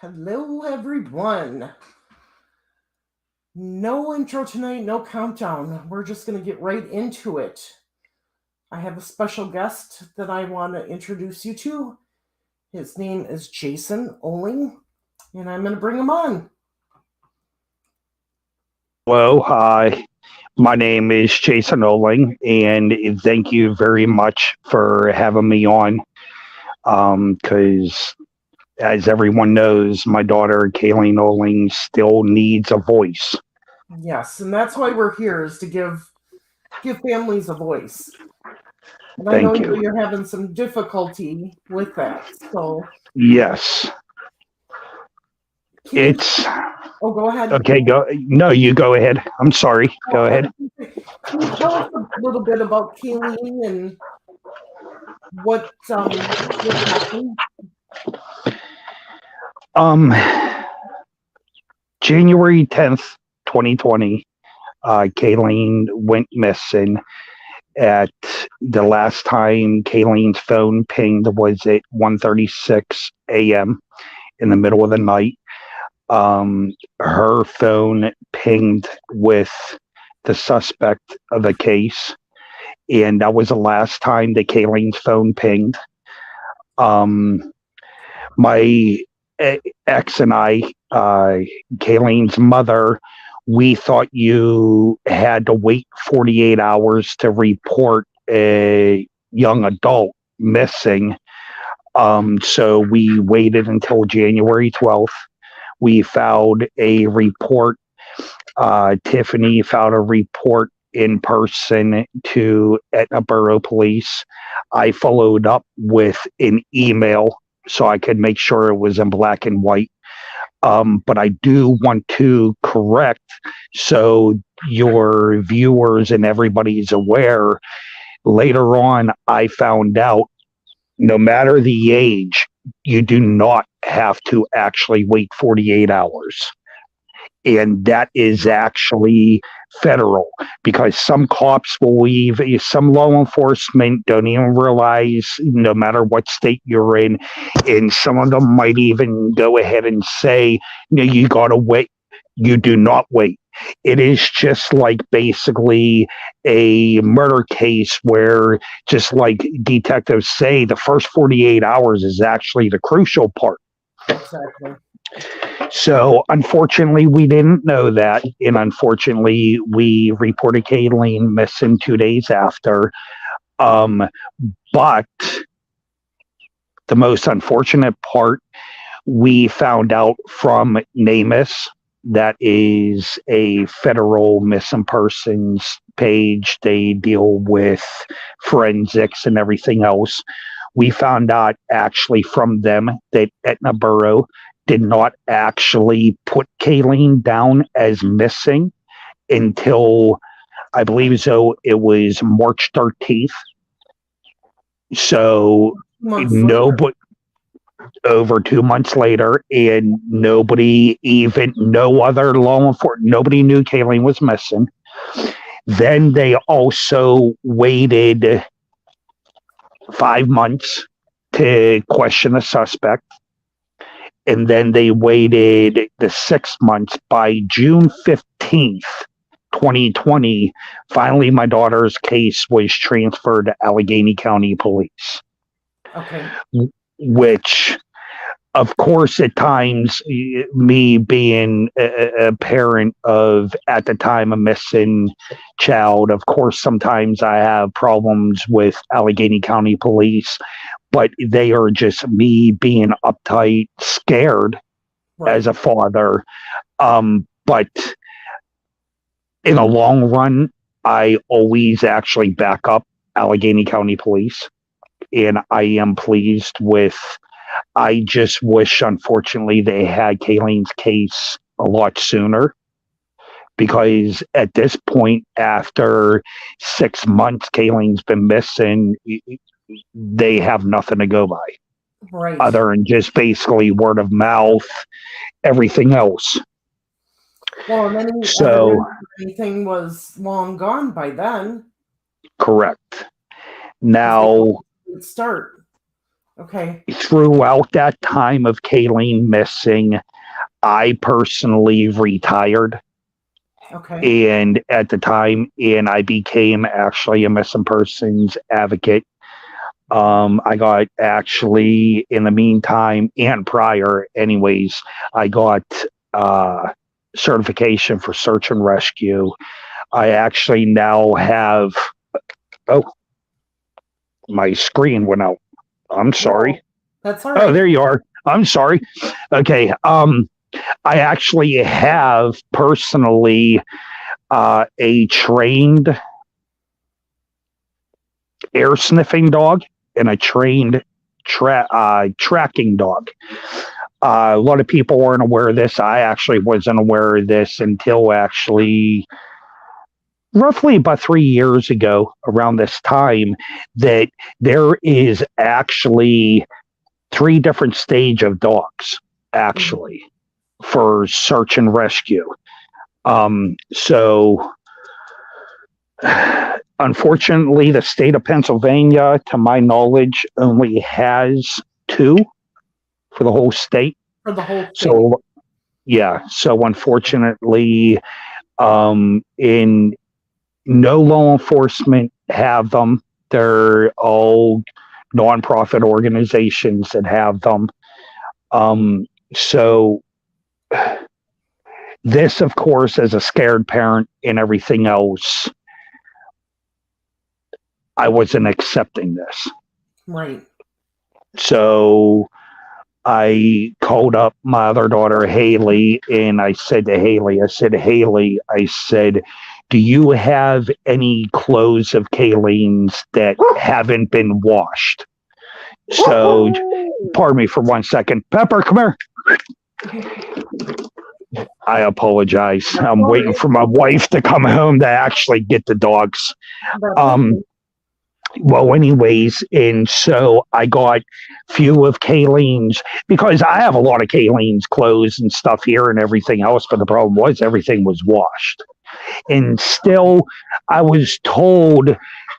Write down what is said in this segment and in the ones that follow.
Hello, everyone. No intro tonight, no countdown. We're just going to get right into it. I have a special guest that I want to introduce you to. His name is Jason Oehling, and I'm going to bring him on. Hello, hi. My name is Jason Oehling, and thank you very much for having me on. Because as everyone knows, my daughter Kayleen Oehling still needs a voice. Yes, and that's why we're here is to give families a voice. And I know Thank you. you're having some difficulty with that. So, Yes, can you? it's Oh, go ahead. okay. Go. No, you go ahead. I'm sorry. Go ahead. Can you tell us a little bit about Kayleen and what happened? Um, January 10th, 2020, Kayleen went missing. At the last time Kayleen's phone pinged was at 1:36 a.m. in the middle of the night. Her phone pinged with the suspect of the case, and that was the last time that Kayleen's phone pinged. Um, my ex and I, Kayleen's mother, we thought you had to wait 48 hours to report a young adult missing. So we waited until January 12th. We filed a report. Tiffany filed a report in person to Etna Borough Police. I followed up with an email so I could make sure it was in black and white. But I do want to correct so your viewers and everybody's aware. Later on, I found out no matter the age, you do not have to actually wait 48 hours. And that is actually federal because some cops will leave, some law enforcement don't even realize, no matter what state you're in, and some of them might even go ahead and say, no, you got to wait. You do not wait. It is just like basically a murder case where, just like detectives say, the first 48 hours is actually the crucial part. Exactly. So unfortunately, we didn't know that, and unfortunately, we reported Kayleen missing 2 days after. Um, but the most unfortunate part, we found out from NamUs, that is a federal missing persons page. They deal with forensics and everything else. We found out actually from them that Etna Borough did not actually put Kayleen down as missing until I believe so it was March 13th. So Months no, later. but over 2 months later, and no other law enforcement, nobody knew Kayleen was missing. Then they also waited 5 months to question the suspect. And then they waited the 6 months. By June 15th, 2020, finally my daughter's case was transferred to Allegheny County Police. Okay. Which, of course, at times, me being a parent of, at the time, a missing child, of course, sometimes I have problems with Allegheny County Police, but they are just me being uptight, scared as a father. But in the long run, I always actually back up Allegheny County Police, and I am pleased with. I just wish, unfortunately, they had Kayleen's case a lot sooner, because at this point, after 6 months, Kayleen's been missing. They have nothing to go by. Right. Other than just basically word of mouth, everything else. Well, and anything was long gone by then. Correct. Now, start. Okay. Throughout that time of Kayleen missing, I personally retired. Okay. And at the time, and I became actually a missing persons advocate. I got actually in the meantime and prior, anyways, I got certification for search and rescue. I actually now have. Oh, my screen went out. I'm sorry. That's all Oh, right. there you are. I'm sorry. Okay. I actually have personally a trained air sniffing dog and a trained tracking dog. A lot of people weren't aware of this. I actually wasn't aware of this until actually roughly about 3 years ago, around this time, that there is actually three different stage of dogs actually for search and rescue. So unfortunately, the state of Pennsylvania, to my knowledge, only has two for the whole state. For the whole thing. So, yeah. So, unfortunately, in no law enforcement have them. They're all nonprofit organizations that have them. So, this, of course, as a scared parent and everything else, I wasn't accepting this. Right. So I called up my other daughter, Haley, and I said to Haley, I said, do you have any clothes of Kayleen's that haven't been washed? So, pardon me for 1 second. Pepper, come here. I apologize. I'm waiting for my wife to come home to actually get the dogs. Well, anyways, and so I got few of Kayleen's because I have a lot of Kayleen's clothes and stuff here and everything else, but the problem was everything was washed. And still, I was told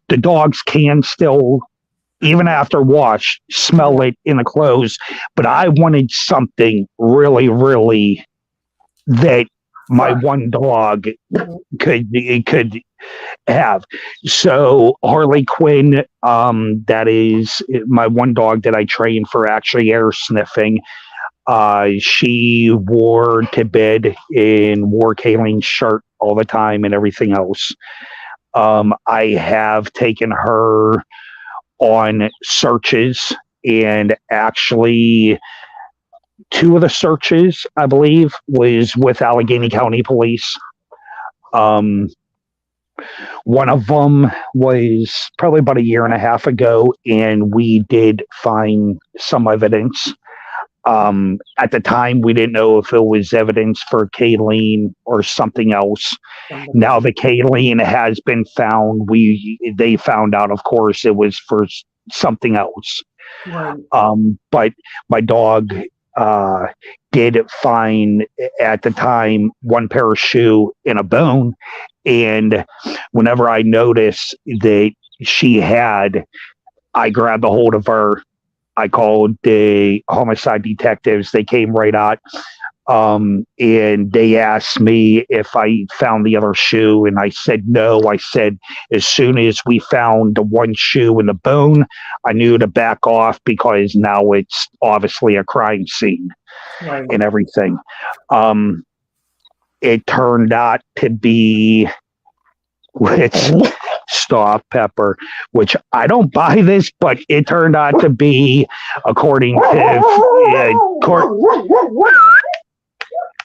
the dogs can still, even after wash, smell it in the clothes, but I wanted something really, really that my one dog could have. So Harley Quinn, that is my one dog that I trained for actually air sniffing. She wore to bed and wore Kayleen's shirt all the time and everything else. I have taken her on searches, and actually two of the searches, I believe, was with Allegheny County Police. One of them was probably about a year and a half ago, and we did find some evidence. At the time, we didn't know if it was evidence for Kayleen or something else. Now that Kayleen has been found, they found out, of course, it was for something else. Right. But my dog did find at the time one pair of shoe and a bone. And whenever I noticed that she had, I grabbed a hold of her. I called the homicide detectives. They came right out. And they asked me if I found the other shoe, and I said no. I said as soon as we found the one shoe and the bone, I knew to back off because now it's obviously a crime scene and everything. It turned out to be, which stop Pepper, which I don't buy this, but it turned out to be, according to court.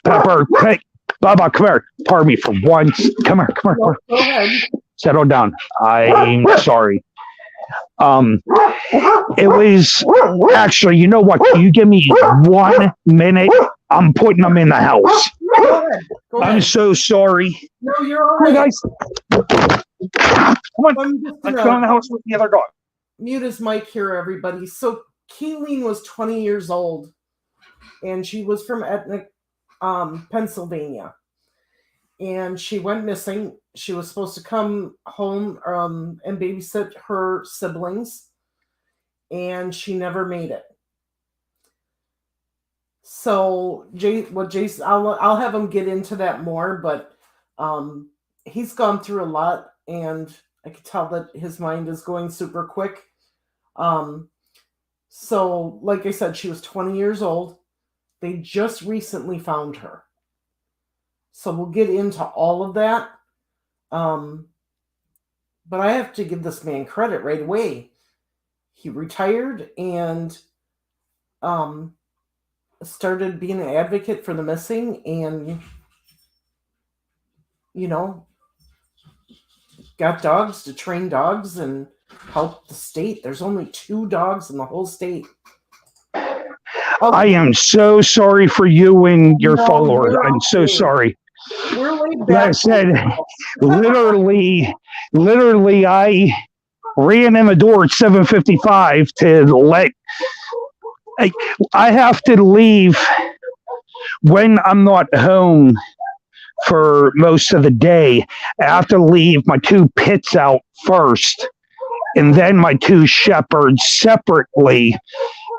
Pepper, hey, Bubba, come here. Pardon me for once. Come here. Go ahead. Settle down. I'm sorry. It was actually, you know what? Can you give me 1 minute? I'm putting them in the house. Go ahead. I'm so sorry. No, you're all right. Guys. Come on. Let's go in the house with the other dog. Mute his mic here, everybody. So Kayleen was 20 years old, and she was from Pennsylvania. And she went missing. She was supposed to come home and babysit her siblings. and she never made it. So Jason, I'll have him get into that more, but he's gone through a lot, and I can tell that his mind is going super quick. So like I said, she was 20 years old. They just recently found her. So we'll get into all of that. But I have to give this man credit right away. He retired and started being an advocate for the missing, and got dogs to train dogs and help the state. There's only 2 dogs in the whole state. I am so sorry for you and your followers. I'm so sorry. We're laid back. Like I said, literally, I ran in the door at 7:55 to let. I have to leave when I'm not home for most of the day. I have to leave my 2 pits out first, and then my 2 shepherds separately,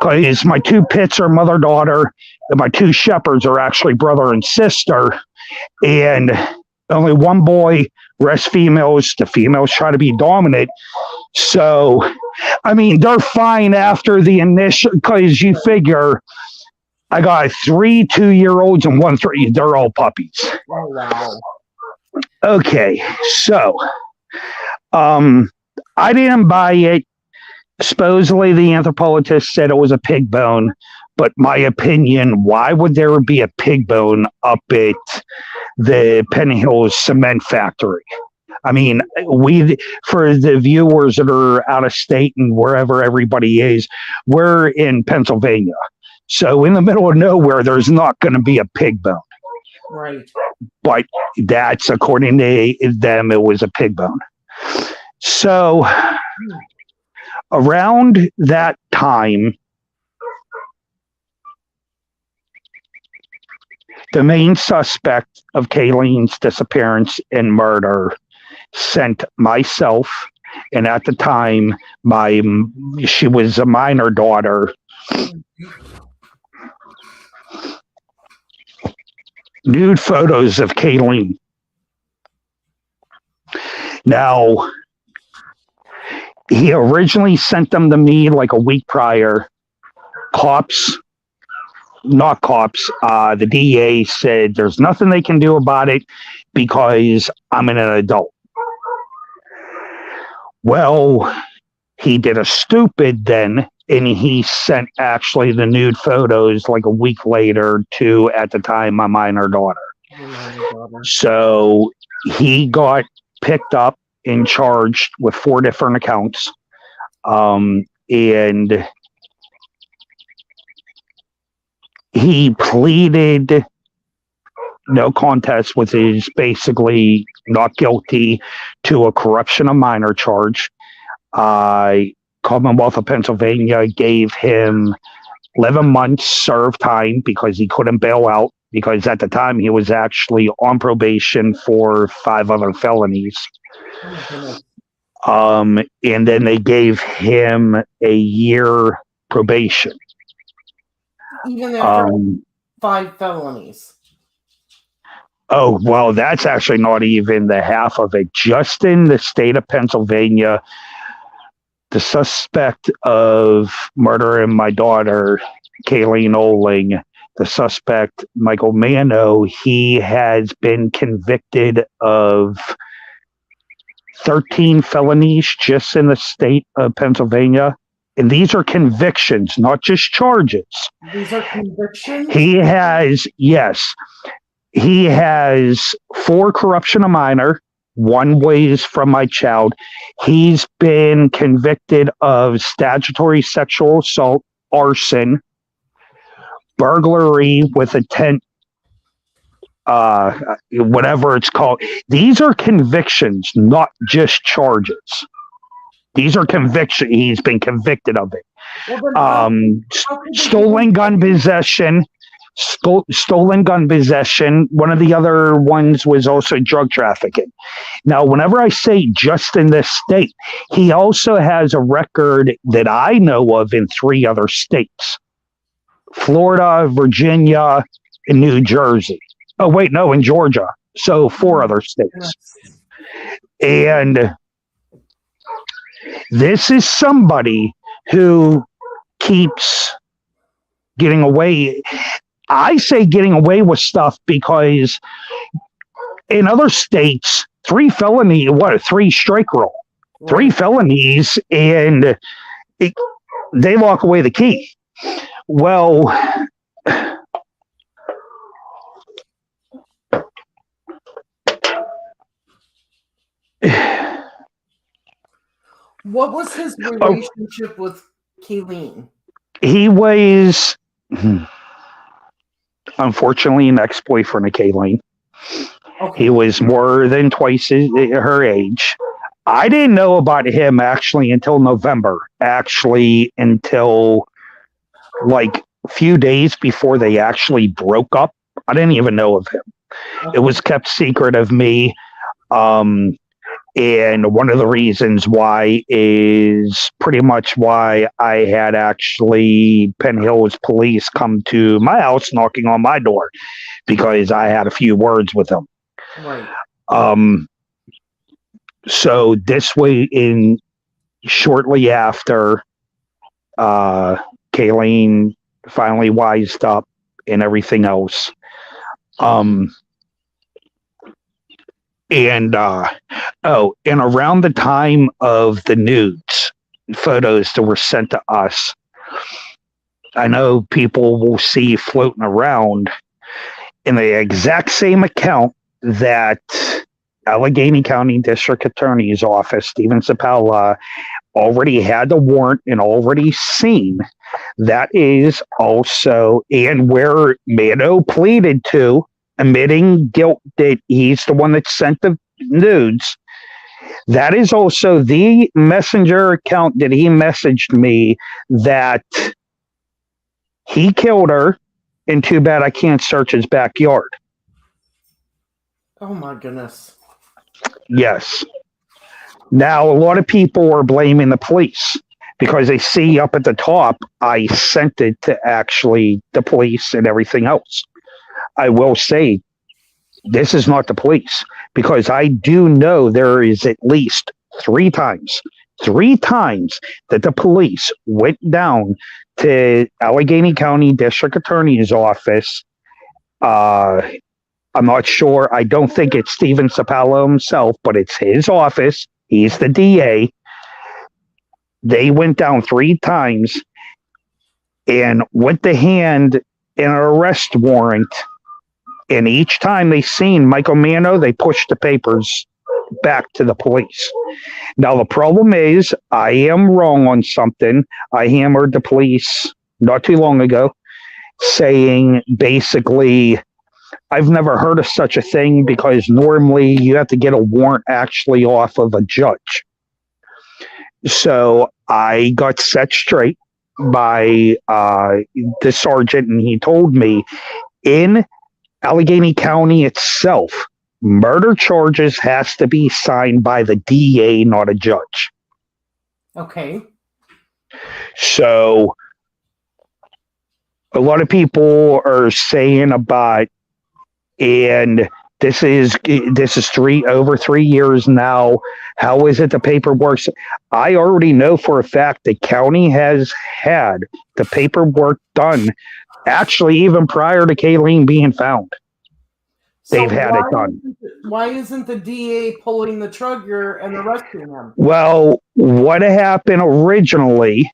because my 2 pits are mother-daughter, and my 2 shepherds are actually brother and sister, and only 1 boy, rest females. The females try to be dominant. So, I mean, they're fine after the initial, because you figure I got 3 2-year-olds and 1 3. They're all puppies. Oh, wow. Okay, so I didn't buy it. Supposedly, the anthropologist said it was a pig bone. But my opinion, why would there be a pig bone up at the Penn Hills cement factory? I mean, for the viewers that are out of state and wherever everybody is, we're in Pennsylvania. So in the middle of nowhere, there's not going to be a pig bone. Right. But that's, according to them, it was a pig bone. So around that time, the main suspect of Kayleen's disappearance and murder sent myself, and at the time, she was a minor daughter, nude photos of Kayleen. Now, he originally sent them to me like a week prior. The DA said there's nothing they can do about it because I'm an adult. Well, he did a stupid then, and he sent actually the nude photos like a week later to, at the time, my minor daughter. So he got picked up and charged with 4 different accounts. And he pleaded no contest, which is basically not guilty to a corruption of minor charge. Commonwealth of Pennsylvania gave him 11 months served time because he couldn't bail out, because at the time he was actually on probation for 5 other felonies. And then they gave him a year probation. Even after 5 felonies. Oh, well, that's actually not even the half of it. Just in the state of Pennsylvania, the suspect of murdering my daughter, Kaylene Oehling, the suspect, Michael Mano, he has been convicted of 13 felonies just in the state of Pennsylvania. And these are convictions, not just charges. These are convictions? He has 4 corruption of minor. 1 was from my child. He's been convicted of statutory sexual assault, arson, burglary with intent, whatever it's called. These are convictions, not just charges. These are convictions. He's been convicted of it. Stolen gun possession, stolen gun possession. One of the other ones was also drug trafficking. Now, whenever I say just in this state, he also has a record that I know of in 3 other states: Florida, Virginia, and New Jersey. Oh, wait, no, in Georgia. So 4 other states. And this is somebody who keeps getting away. I say getting away with stuff because in other states, 3 felony, 3 strike rule, 3 felonies, and they lock away the key. Well, what was his relationship with Kayleen? He was, unfortunately, an ex-boyfriend of Kayleen. Okay. He was more than twice her age. I didn't know about him actually until November. Actually, until like a few days before they actually broke up. I didn't even know of him. Okay. It was kept secret of me. And one of the reasons why is pretty much why I had actually Penn Hills police come to my house knocking on my door, because I had a few words with them. Right. So this way, shortly after Kayleen finally wised up and everything else. And around the time of the nudes photos that were sent to us, I know people will see floating around in the exact same account that Allegheny County District Attorney's Office, Stephen Sapala, already had the warrant and already seen. That is also, and where Mano pleaded to, admitting guilt that he's the one that sent the nudes. That is also the messenger account that he messaged me that he killed her, and too bad I can't search his backyard. Oh my goodness. Yes. Now, a lot of people are blaming the police because they see up at the top, I sent it to actually the police and everything else. I will say, this is not the police, because I do know there is at least 3 times that the police went down to Allegheny County District Attorney's Office. I'm not sure. I don't think it's Stephen Sapalo himself, but it's his office. He's the DA. They went down 3 times and went to hand an arrest warrant. And each time they seen Michael Mano, they pushed the papers back to the police. Now, the problem is, I am wrong on something. I hammered the police not too long ago, saying basically, I've never heard of such a thing, because normally you have to get a warrant actually off of a judge. So I got set straight by the sergeant, and he told me in Allegheny County itself, murder charges has to be signed by the DA, not a judge. Okay. So a lot of people are saying about, and this is over 3 years now. How is it the paperwork? I already know for a fact the county has had the paperwork done. Actually, even prior to Kayleen being found, they've had it done. Why isn't the DA pulling the trigger and arresting him? Well, what happened originally,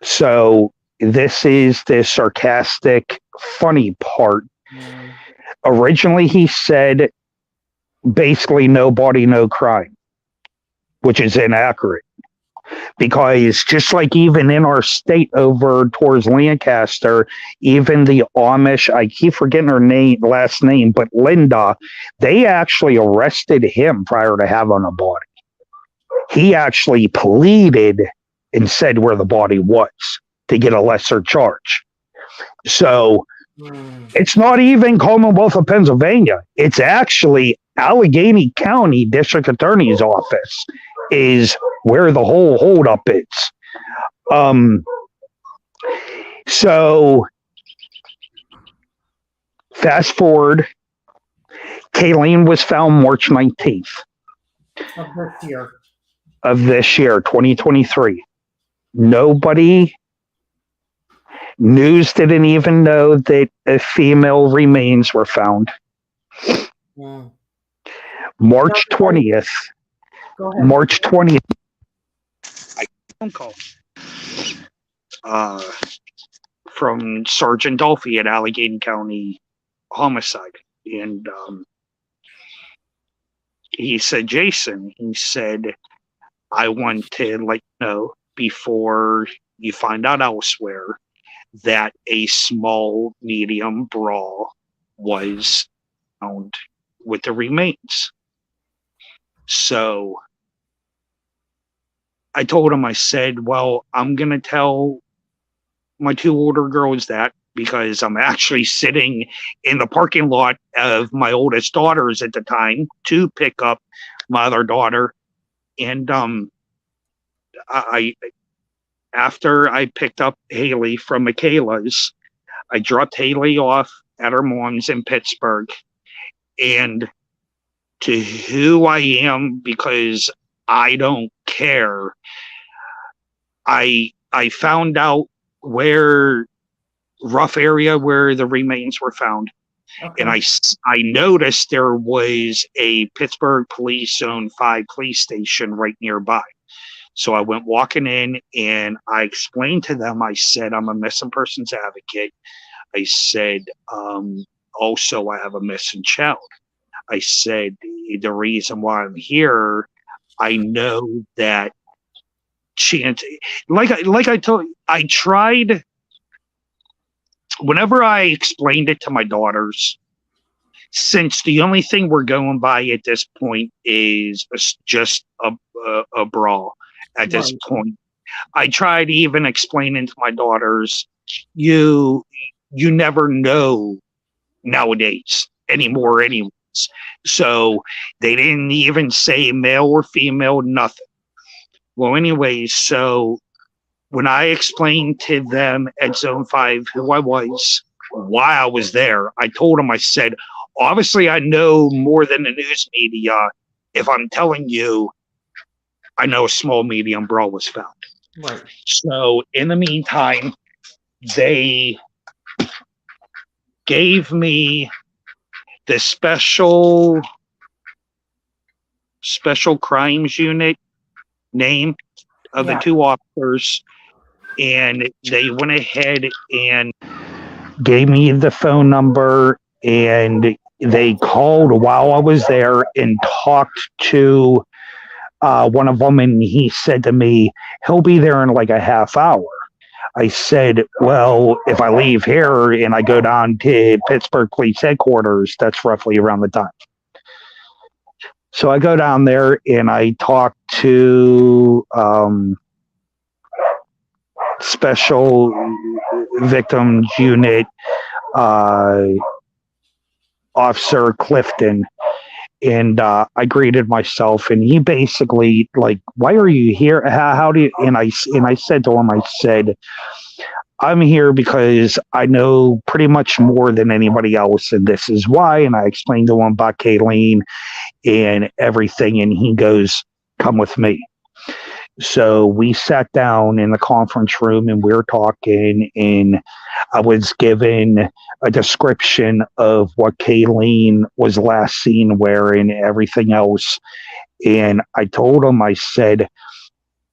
so this is the sarcastic, funny part. Originally, he said, basically, no body, no crime, which is inaccurate. Because just like even in our state over towards Lancaster, even the Amish, I keep forgetting her last name, but Linda, they actually arrested him prior to having a body. He actually pleaded and said where the body was to get a lesser charge. So It's not even Commonwealth of Pennsylvania. It's actually Allegheny County District Attorney's Office is where the whole holdup is. So fast forward, Kayleen was found March 19th of this year, 2023. Nobody, news didn't even know that female remains were found. March 20th. March 20th. I phone call from Sergeant Dolphy at Allegheny County Homicide. And he said, Jason, he said, I want to let you know before you find out elsewhere that a small medium bra was found with the remains. So I told him, I said, well, I'm going to tell my two older girls that because I'm actually sitting in the parking lot of my oldest daughters at the time to pick up my other daughter. And I after I picked up Haley from Michaela's, I dropped Haley off at her mom's in Pittsburgh. And to who I am, because I don't care, I found out where rough area where the remains were found. Okay. And I noticed there was a Pittsburgh Police Zone 5 police station right nearby. So I went walking in and I explained to them, I said, I'm a missing persons advocate. I said, also, I have a missing child. I said, the reason why I'm here, I know that like I told you, I tried, whenever I explained it to my daughters, since the only thing we're going by at this point is just a bra at this point, I tried even explaining to my daughters, you never know nowadays anymore anyways. So they didn't even say male or female, nothing. Well, anyways, so when I explained to them at Zone 5 who I was, why I was there, I told them, I said, obviously I know more than the news media if I'm telling you I know a small medium bra was found. Right. So in the meantime, they gave me the special crimes unit name of the two officers, and they went ahead and gave me the phone number, and they called while I was there and talked to one of them, and he said to me, he'll be there in like a half hour. I said, well, if I leave here and I go down to Pittsburgh Police Headquarters, that's roughly around the time. So I go down there and I talk to Special Victims Unit Officer Clifton. And I greeted myself, and he basically like, why are you here? How do you? And I said to him, I said, I'm here because I know pretty much more than anybody else, and this is why. And I explained to him about Kayleen and everything, and he goes, come with me. So we sat down in the conference room and we were talking, and I was given a description of what Kayleen was last seen wearing, everything else. And I told him, I said,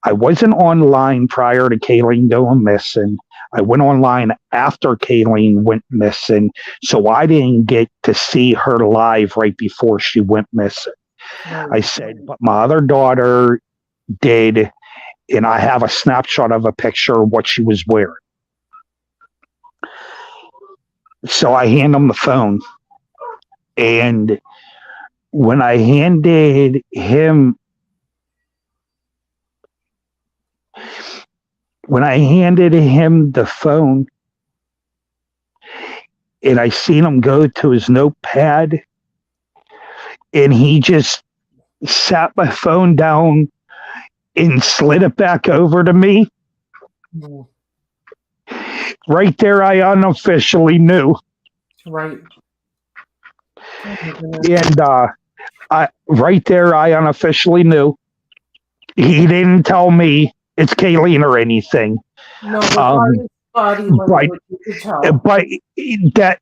I wasn't online prior to Kayleen going missing. I went online after Kayleen went missing. So I didn't get to see her live right before she went missing. I said, but my other daughter did, and I have a snapshot of a picture of what she was wearing. So I hand him the phone, and when I handed him the phone, and I seen him go to his notepad, and he just sat my phone down and slid it back over to me. Mm. Right there, I unofficially knew. Right. Oh my goodness. And right there, I unofficially knew. He didn't tell me it's Kayleen or anything. No, but by his body language, you could tell. But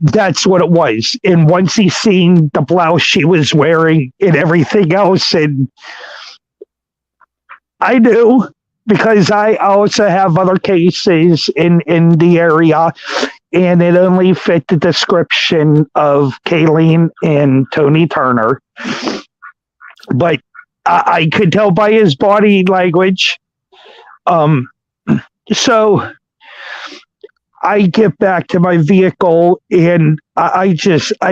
that's what it was. And once he seen the blouse she was wearing and everything else, and I knew, because I also have other cases in the area, and it only fit the description of Kayleen and Tony Turner. But I could tell by his body language. So I get back to my vehicle, and I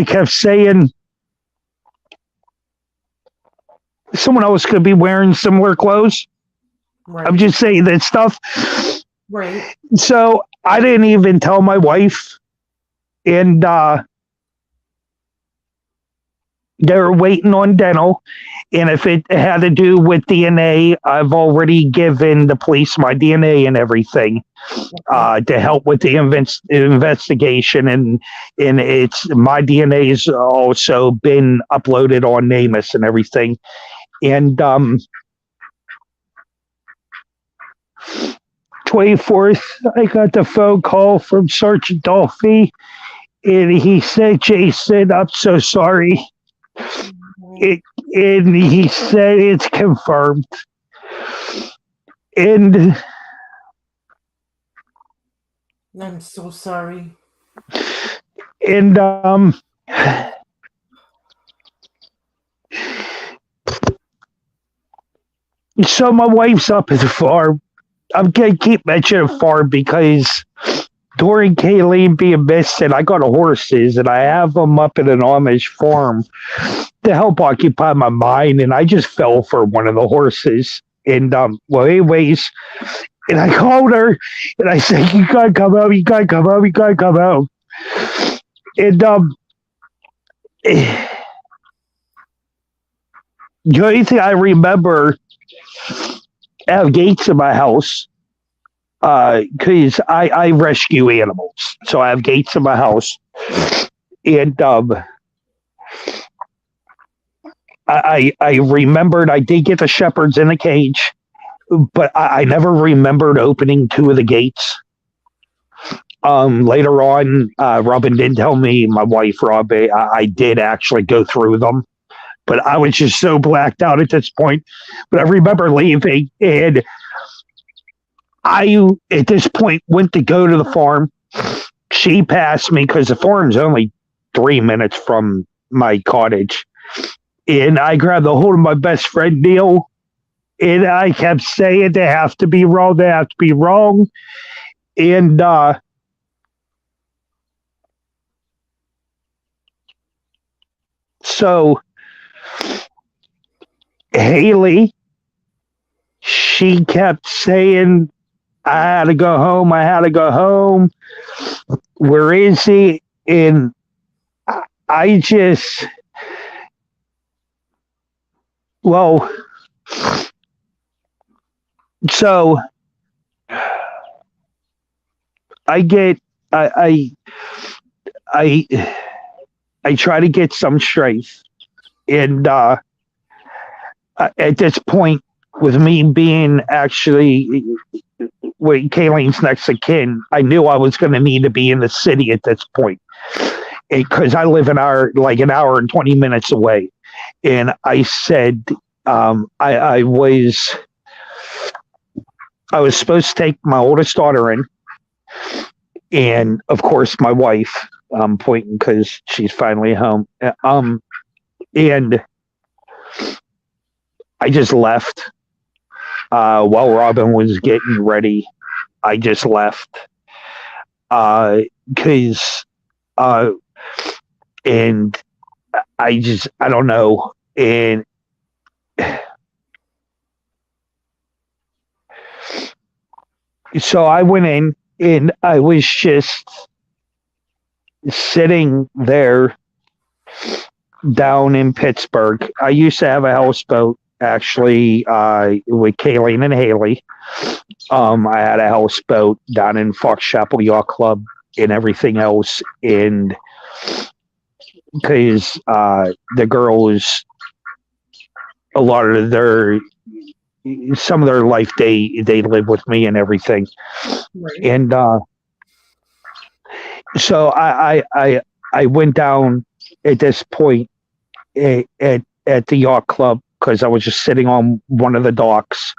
kept saying, someone else could be wearing similar clothes. Right. I'm just saying that stuff. Right. So I didn't even tell my wife, and they were waiting on dental. And if it had to do with DNA, I've already given the police my DNA and everything to help with the investigation. And it's my DNA has also been uploaded on NamUs and everything. And 24th, I got the phone call from Sergeant Dolphy, and he said, "Jason, I'm so sorry." And he said it's confirmed. And I'm so sorry. And so my wife's up at the farm. I'm gonna keep mentioning farm because during Kayleen being missing, I got horses, and I have them up at an Amish farm to help occupy my mind, and I just fell for one of the horses. And well, anyways, and I called her, and I said, "You gotta come home. You gotta come home. You gotta come home." And the only thing I remember, I have gates in my house because I rescue animals, so I have gates in my house, and I remembered I did get the shepherds in a cage, but I never remembered opening two of the gates. Later on, Robin did tell me, my wife, Robin, I did actually go through them, but I was just so blacked out at this point. But I remember leaving, and I, at this point, went to go to the farm. She passed me because the farm's only 3 minutes from my cottage. And I grabbed the hold of my best friend, Neil, and I kept saying, "They have to be wrong. They have to be wrong." And so Haley, she kept saying, "I had to go home. I had to go home. Where is he?" And I just, well, so I get, I try to get some strength. And at this point, with me being actually with Kayleen's next of kin, I knew I was going to need to be in the city at this point, because I live an hour and 20 minutes away. And I said, I was supposed to take my oldest daughter in, and of course my wife. I'm pointing because she's finally home. And I just left while Robin was getting ready. I just left because and I don't know. And so I went in, and I was just sitting there down in Pittsburgh. I used to have a houseboat actually with Kayleen and Haley. I had a houseboat down in Fox Chapel Yacht Club and everything else, and because the girls, a lot of some of their life they live with me and everything, Right. and so I went down at this point at the yacht club because I was just sitting on one of the docks.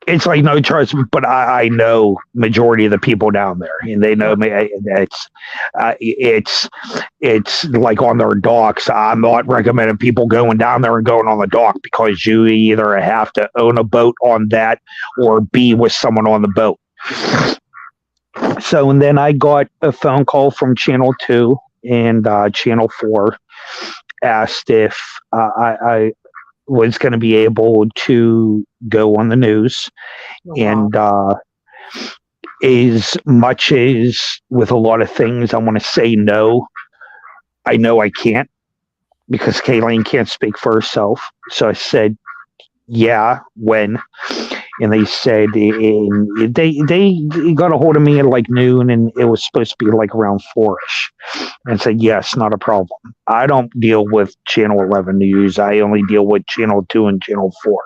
It's like no trust, but I know majority of the people down there, and they know me. It's like on their docks. I'm not recommending people going down there and going on the dock because you either have to own a boat on that or be with someone on the boat. So, and then I got a phone call from Channel 2 and Channel 4 asked if I was going to be able to go on the news. And as much as with a lot of things I want to say no, I know I can't because Kayleen can't speak for herself. So I said, yeah, when? And they said, and they got a hold of me at like noon, and it was supposed to be like around 4-ish. And said, yes, not a problem. I don't deal with Channel 11 News. I only deal with Channel 2 and Channel 4.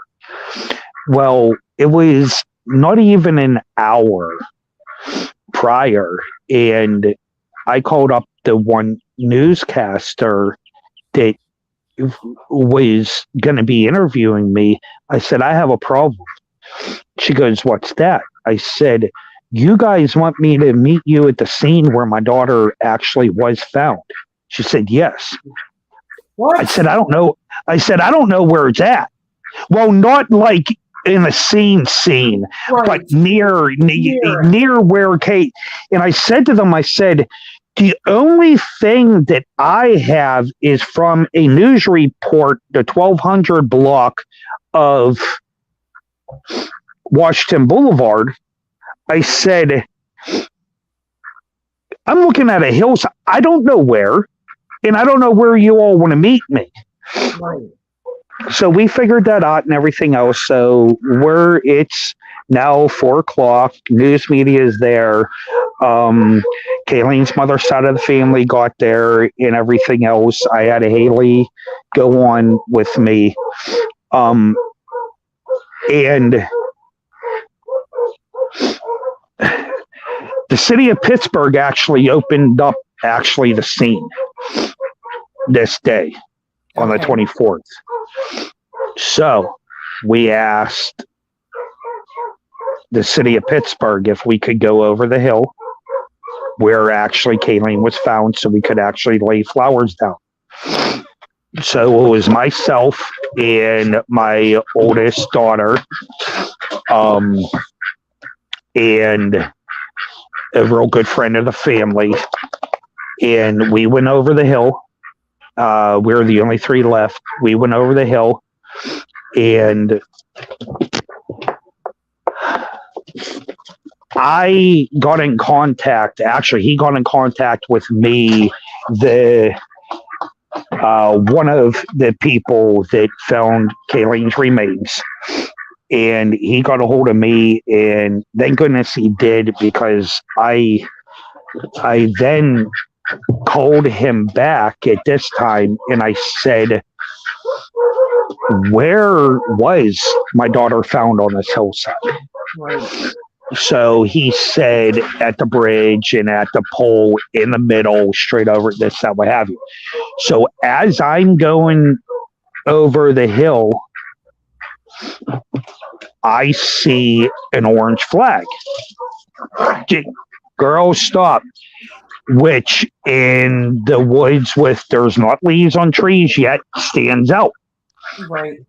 Well, it was not even an hour prior, and I called up the one newscaster that was going to be interviewing me. I said, I have a problem. She goes, what's that? I said, you guys want me to meet you at the scene where my daughter actually was found? She said, yes. What? I said, I don't know. I said, I don't know where it's at. Well, not like in a scene, right. but near where Kate. And I said to them, I said, the only thing that I have is from a news report, the 1200 block of Washington Boulevard. I said, I'm looking at a hillside. I don't know where, and I don't know where you all want to meet me. Right. So we figured that out and everything else. So it's now 4:00. News media is there. Kayleen's mother's side of the family got there and everything else. I had Haley go on with me. And the city of Pittsburgh actually opened up the scene this day on the 24th. So we asked the city of Pittsburgh if we could go over the hill where actually Kayleen was found so we could actually lay flowers down. So it was myself and my oldest daughter, and a real good friend of the family. And we went over the hill. We were the only three left. We went over the hill, and I got in contact. Actually, he got in contact with me. One of the people that found Kayleen's remains, and he got a hold of me, and thank goodness he did, because I then called him back at this time, and I said, where was my daughter found on this hillside? Right. So he said at the bridge and at the pole in the middle, straight over this, that, what have you. So as I'm going over the hill, I see an orange flag. Girl, stop. Which in the woods with there's not leaves on trees yet stands out. Right.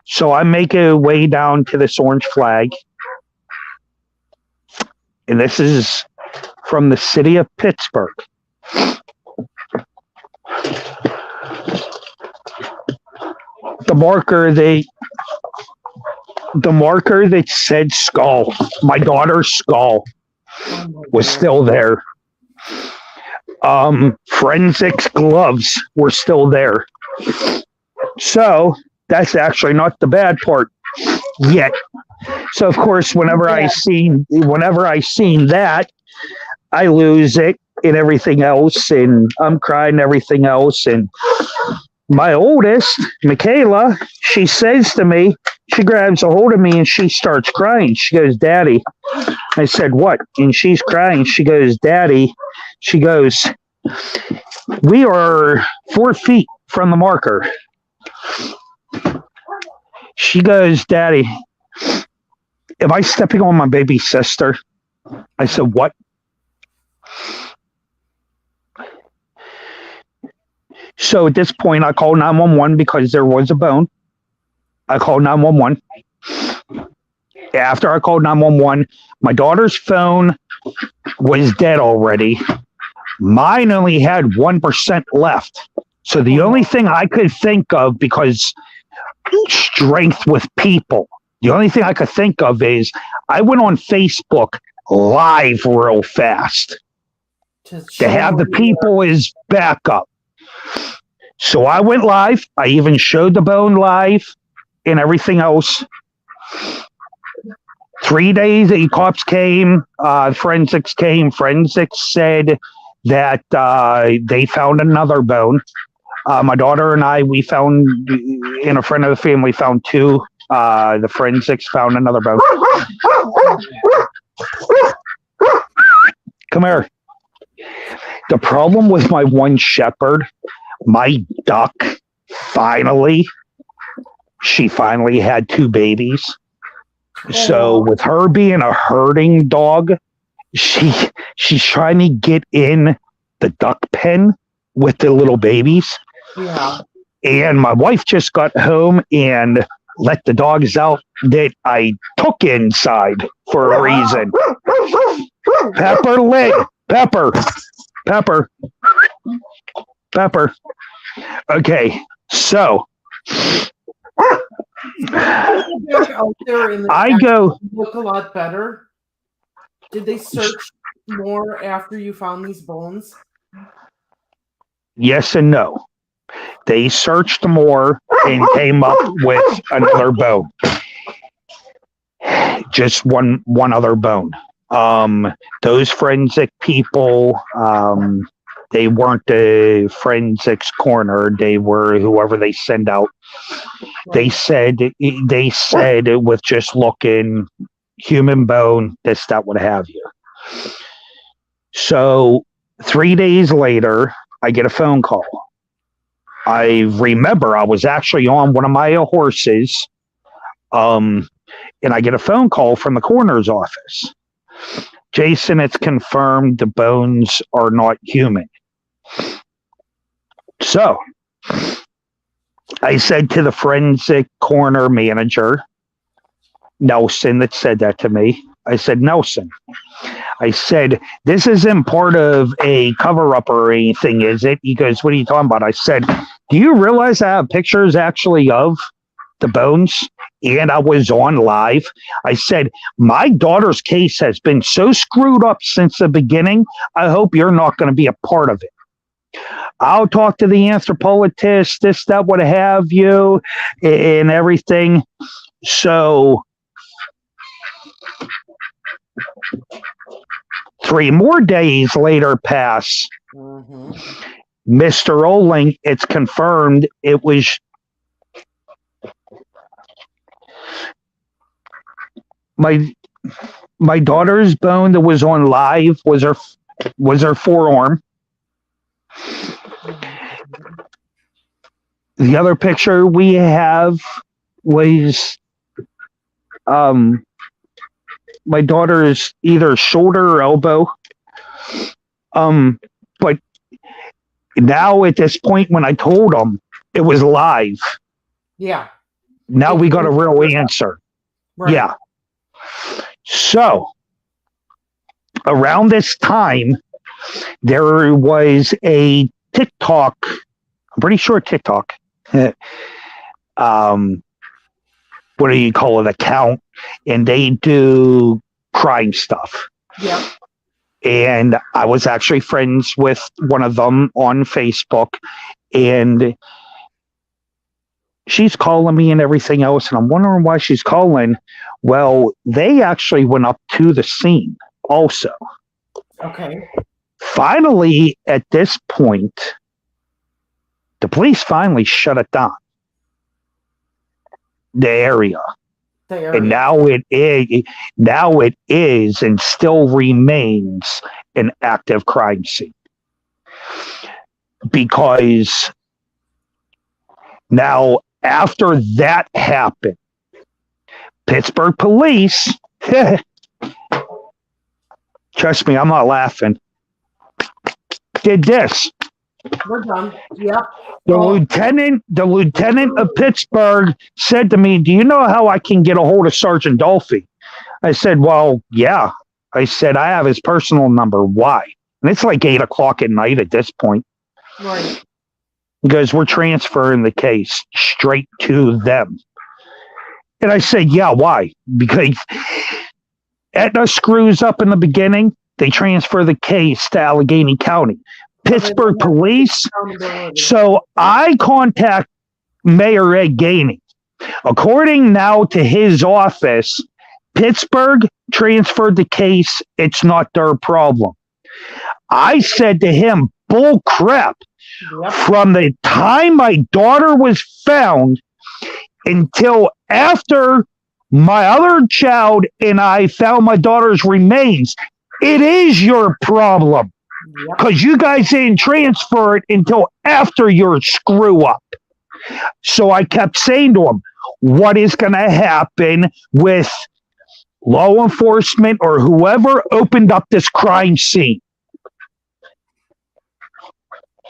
So I make a way down to this orange flag. And this is from the city of Pittsburgh. The marker that said skull, my daughter's skull. was still there. Forensics gloves were still there. So that's actually not the bad part yet. So of course, whenever I seen that, I lose it and everything else, and I'm crying and everything else. And my oldest, Michaela, she says to me, she grabs a hold of me and she starts crying. She goes, "Daddy." I said, "What?" And she's crying. She goes, "Daddy." She goes, "We are 4 feet from the marker." She goes, "Daddy, am I stepping on my baby sister?" I said, "What?" So at this point, I called 911 because there was a bone. I called 911. After I called 911, my daughter's phone was dead already. Mine only had 1% left. So the only thing I could think of, because strength with people, the only thing I could think of is I went on Facebook live real fast to have the people as backup. So I went live. I even showed the bone live and everything else. 3 days, the cops came, forensics came. Forensics said that they found another bone. My daughter and I, we found, and a friend of the family found 2. The forensics found another bone. Come here. The problem with my one shepherd, my duck, she finally had 2 babies. So with her being a herding dog, she's trying to get in the duck pen with the little babies. Yeah. And my wife just got home and let the dogs out that I took inside for a reason. Pepper lit. Pepper. Okay, so out there in the look a lot better. Did they search more after you found these bones? Yes and no. They searched more and came up with another bone. Just one other bone. Those forensic people, they weren't the forensics coroner. They were whoever they send out. They said with just looking, human bone, this, that, what have you. So 3 days later, I get a phone call. I remember I was actually on one of my horses, and I get a phone call from the coroner's office. "Jason, it's confirmed the bones are not human." So I said to the forensic coroner manager, Nelson, that said that to me, I said, "Nelson," I said, "this isn't part of a cover-up or anything, is it?" He goes, "What are you talking about?" I said, "Do you realize I have pictures actually of the bones? And I was on live." I said, "My daughter's case has been so screwed up since the beginning. I hope you're not going to be a part of it. I'll talk to the anthropologist, this, that, what have you, and everything." So 3 more days later pass. Mm-hmm. Mr. Oehling, it's confirmed it was my daughter's bone that was on live was her forearm. The other picture we have was my daughter's either shoulder or elbow. But now at this point, when I told them it was live, yeah, now we got a real answer. Right. Yeah. So around this time, there was a TikTok. I'm pretty sure TikTok. What do you call it? Account, and they do crime stuff. Yeah. And I was actually friends with one of them on Facebook, and she's calling me and everything else, and I'm wondering why she's calling. Well, they actually went up to the scene also. Okay. Finally, at this point, the police finally shut it down. The area. And now it is and still remains an active crime scene. Because now, after that happened, Pittsburgh police, trust me, I'm not laughing, did this. We're done. Yep. The lieutenant of Pittsburgh said to me, "Do you know how I can get a hold of Sergeant Dolphy?" I said, "Well, yeah." I said, "I have his personal number. Why?" And it's like 8:00 at night at this point. Right. Because we're transferring the case straight to them. And I said, "Yeah, why?" Because Aetna screws up in the beginning. They transfer the case to Allegheny County. Pittsburgh police. So I contact Mayor Ed Gainey. According now to his office, Pittsburgh transferred the case. It's not their problem. I said to him, bull crap. Yep. From the time my daughter was found until after my other child and I found my daughter's remains, it is your problem. Because you guys didn't transfer it until after your screw up. So I kept saying to him, what is going to happen with law enforcement or whoever opened up this crime scene?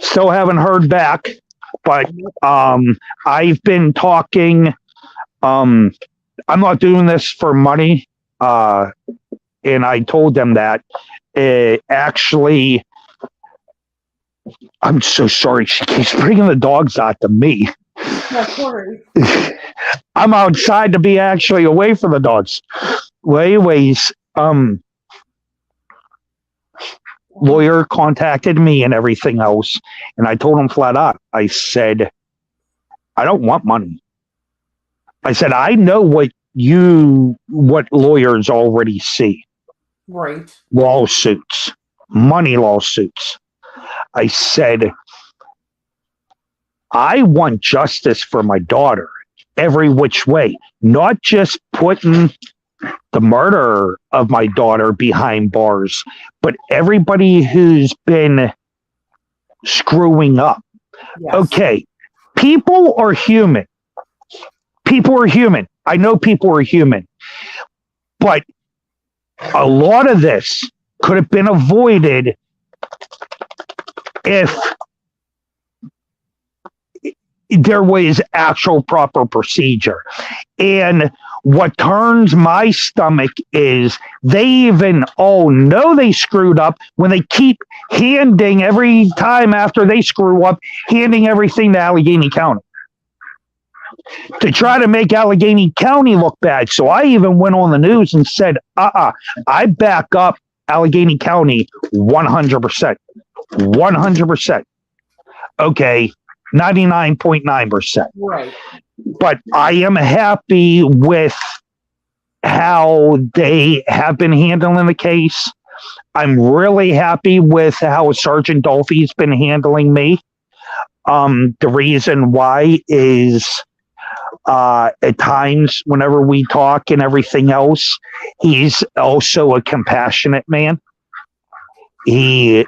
Still haven't heard back, but I've been talking. I'm not doing this for money, and I told them that. Actually, I'm so sorry. She keeps bringing the dogs out to me. Sorry. I'm outside to be actually away from the dogs. Well, anyways, lawyer contacted me and everything else, and I told him flat out, I said, I don't want money. I said, I know what lawyers already see. Right. Lawsuits, money lawsuits. I said, I want justice for my daughter every which way, not just putting the murderer of my daughter behind bars, but everybody who's been screwing up. Yes. Okay, people are human. People are human. I know people are human. But a lot of this could have been avoided if there was actual proper procedure. And what turns my stomach is they even all know they screwed up when they keep handing every time after they screw up, handing everything to Allegheny County to try to make Allegheny County look bad. So I even went on the news and said, I back up Allegheny County 100%. 100%. Okay, 99.9%. Right. But I am happy with how they have been handling the case. I'm really happy with how Sergeant Dolphy's been handling me. The reason why is at times whenever we talk and everything else, he's also a compassionate man. He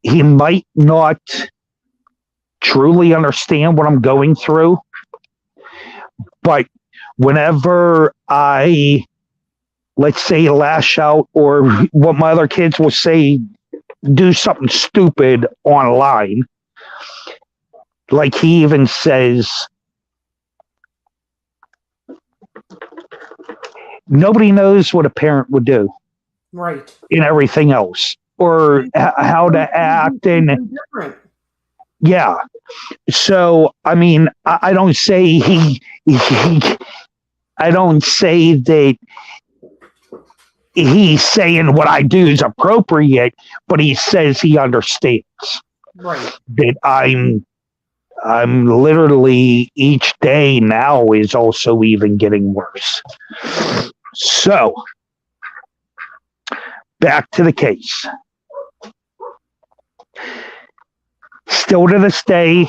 might not truly understand what I'm going through, but whenever I, let's say, lash out, or what my other kids will say, do something stupid online, like he even says, nobody knows what a parent would do. Right. In everything else, or how to act, and yeah. So I mean, I don't say I don't say that he's saying what I do is appropriate, but he says he understands Right. that I'm literally each day now is also even getting worse. Right. So back to the case. Still to this day,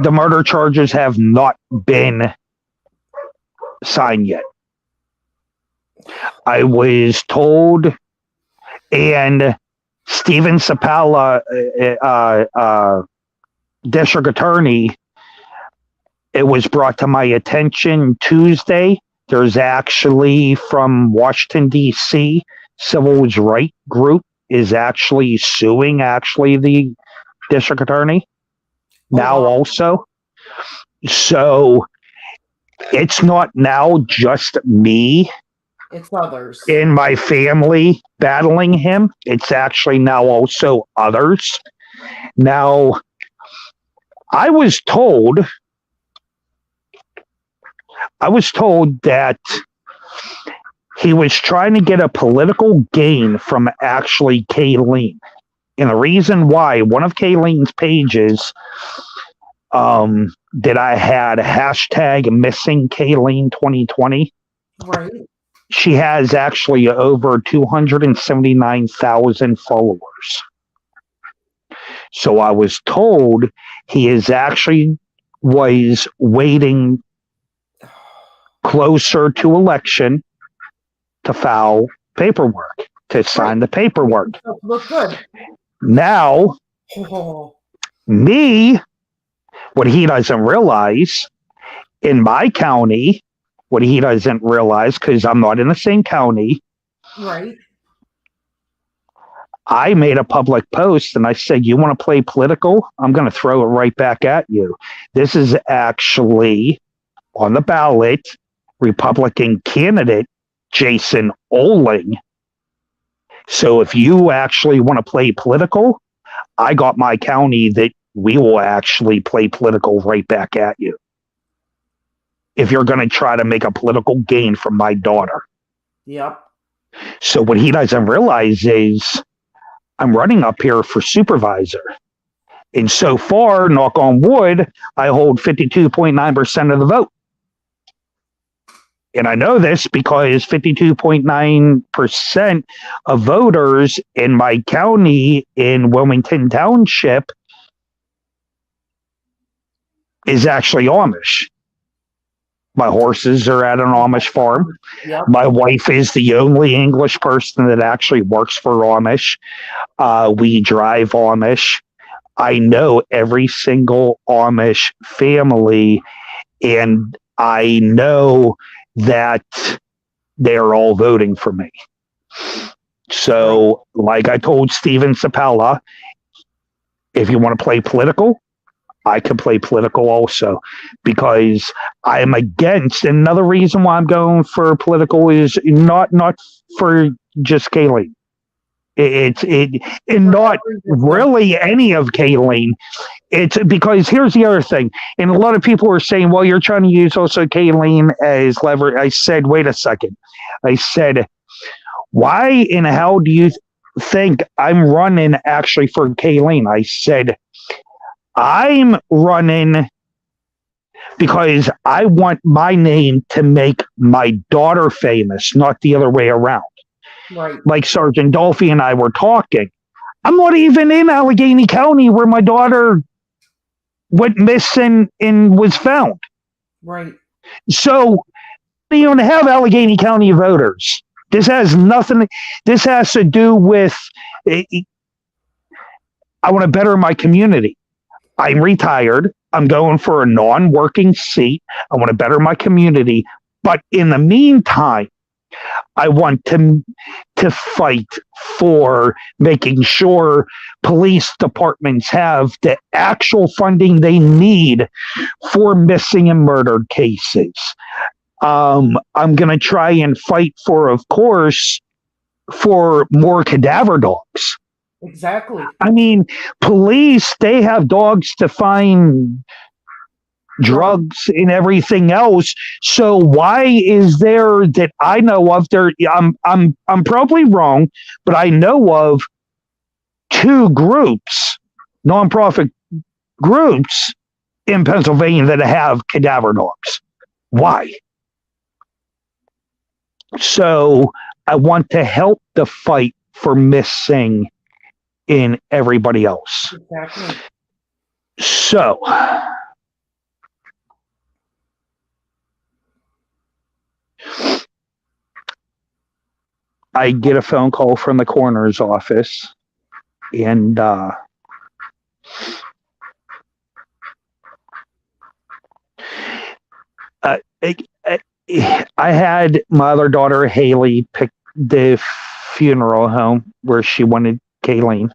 the murder charges have not been signed yet. I was told, and Stephen Sapala, district attorney, it was brought to my attention Tuesday. There's actually from Washington, D.C., civil rights group is actually suing the district attorney now also. So it's not now just me. It's others in my family battling him. It's actually now also others. Now, I was told that he was trying to get a political gain from actually Kayleen. And the reason why, one of Kayleen's pages that I had hashtag missing Kayleen 2020. Right. She has actually over 279,000 followers. So I was told he is actually was waiting closer to election to file paperwork, to sign the paperwork. Look good. Now, me, what he doesn't realize, in my county, what he doesn't realize, because I'm not in the same county, right? I made a public post and I said, you want to play political? I'm going to throw it right back at you. This is actually on the ballot, Republican candidate Jason Oehling. So if you actually want to play political, I got my county that we will actually play political right back at you. If you're going to try to make a political gain from my daughter. Yep. So what he doesn't realize is I'm running up here for supervisor. And so far, knock on wood, I hold 52.9% of the vote. And I know this because 52.9% of voters in my county in Wilmington Township is actually Amish. My horses are at an Amish farm. Yep. My wife is the only English person that actually works for Amish. We drive Amish. I know every single Amish family, and I know that they're all voting for me. So, like I told Stephen Sapala, if you want to play political, I can play political also, because I am against. Another reason why I'm going for political is not for just Kayleen. And not really any of Kayleen. It's because here's the other thing, and a lot of people are saying, "Well, you're trying to use also Kayleen as lever." I said, "Wait a second." I said, "Why in hell do you think I'm running actually for Kayleen?" I said, I'm running because I want my name to make my daughter famous, not the other way around. Right. Like Sergeant Dolphy and I were talking. I'm not even in Allegheny County where my daughter went missing and was found. Right. So you don't have Allegheny County voters. This has nothing. This has to do with I want to better my community. I'm retired. I'm going for a non-working seat. I want to better my community. But in the meantime, I want to fight for making sure police departments have the actual funding they need for missing and murdered cases. I'm going to try and fight for, of course, for more cadaver dogs. Exactly. I mean, police, they have dogs to find drugs and everything else. So why is there that I know of there? I'm probably wrong, but I know of two groups, nonprofit groups in Pennsylvania that have cadaver dogs. Why? So I want to help the fight for missing in everybody else. Exactly. So I get a phone call from the coroner's office, and I had my other daughter, Haley, pick the funeral home where she wanted Kayleen,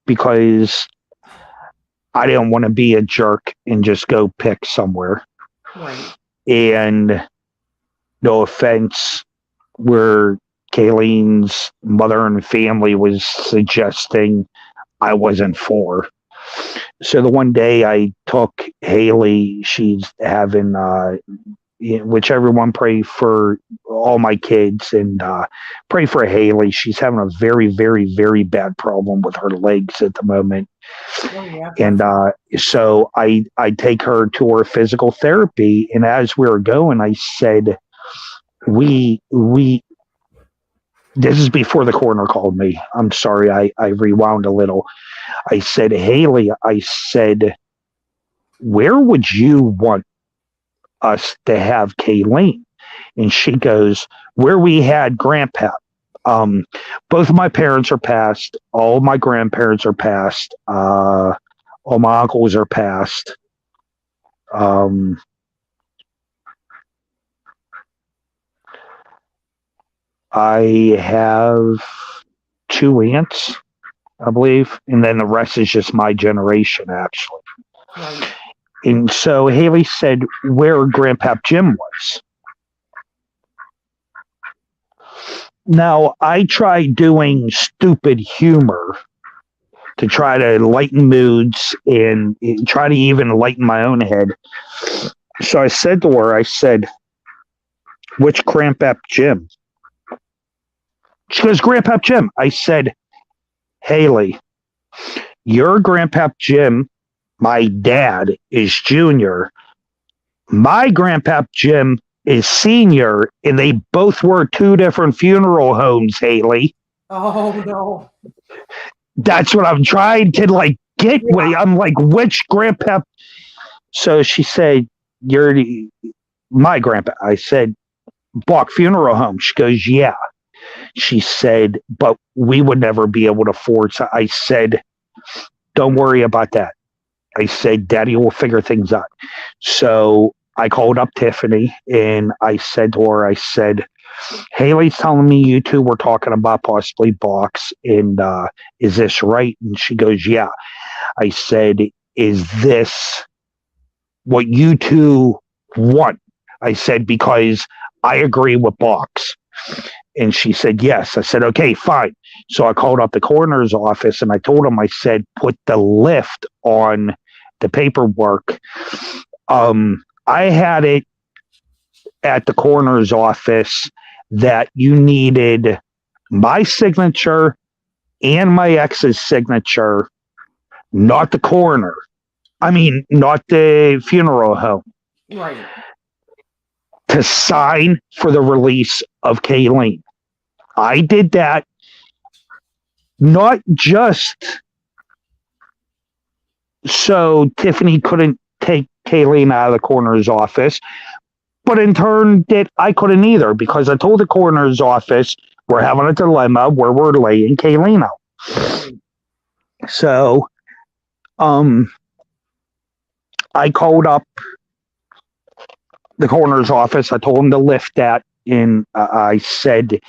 because I didn't want to be a jerk and just go pick somewhere. Right. And no offense, where Kayleen's mother and family was suggesting I wasn't for. So the one day I took Haley, she's having, which everyone pray for all my kids, and pray for Haley. She's having a very, very, very bad problem with her legs at the moment. Oh, yeah. And so I take her to her physical therapy, and as we were going, I said, we this is before the coroner called me. I'm sorry, I rewound a little. I said, Haley, I said, where would you want us to have Kayleen? And she goes, where we had Grandpa. Both of my parents are passed. All my grandparents are passed. All my uncles are passed. I have two aunts, I believe, and then the rest is just my generation, actually. Right. And so Haley said where Grandpa Jim was. Now, I tried doing stupid humor to try to lighten moods and try to even lighten my own head. So I said to her, I said, which Grandpa Jim? She goes, Grandpa Jim. I said, Haley, your Grandpa Jim, my dad, is junior. My Grandpa Jim is senior, and they both were two different funeral homes, Haley. Oh, no. That's what I'm trying to get with. I'm like, which Grandpa? So she said, you're my grandpa. I said, Block Funeral Home. She goes, yeah. She said, but we would never be able to afford. So I said, don't worry about that. I said, Daddy will figure things out. So I called up Tiffany and I said to her, I said, Haley's telling me you two were talking about possibly Box, and is this right? And she goes, yeah. I said, is this what you two want? I said, because I agree with Box. And she said, yes. I said, okay, fine. So I called up the coroner's office and I told him, I said, put the lift on the paperwork. I had it at the coroner's office that you needed my signature and my ex's signature, not the coroner. I mean, not the funeral home. Right. To sign for the release of Kayleen. I did that not just so Tiffany couldn't take Kayleen out of the coroner's office, but in turn that I couldn't either, because I told the coroner's office we're having a dilemma where we're laying Kayleen out. So I called up the coroner's office. I told him to lift that, and I said,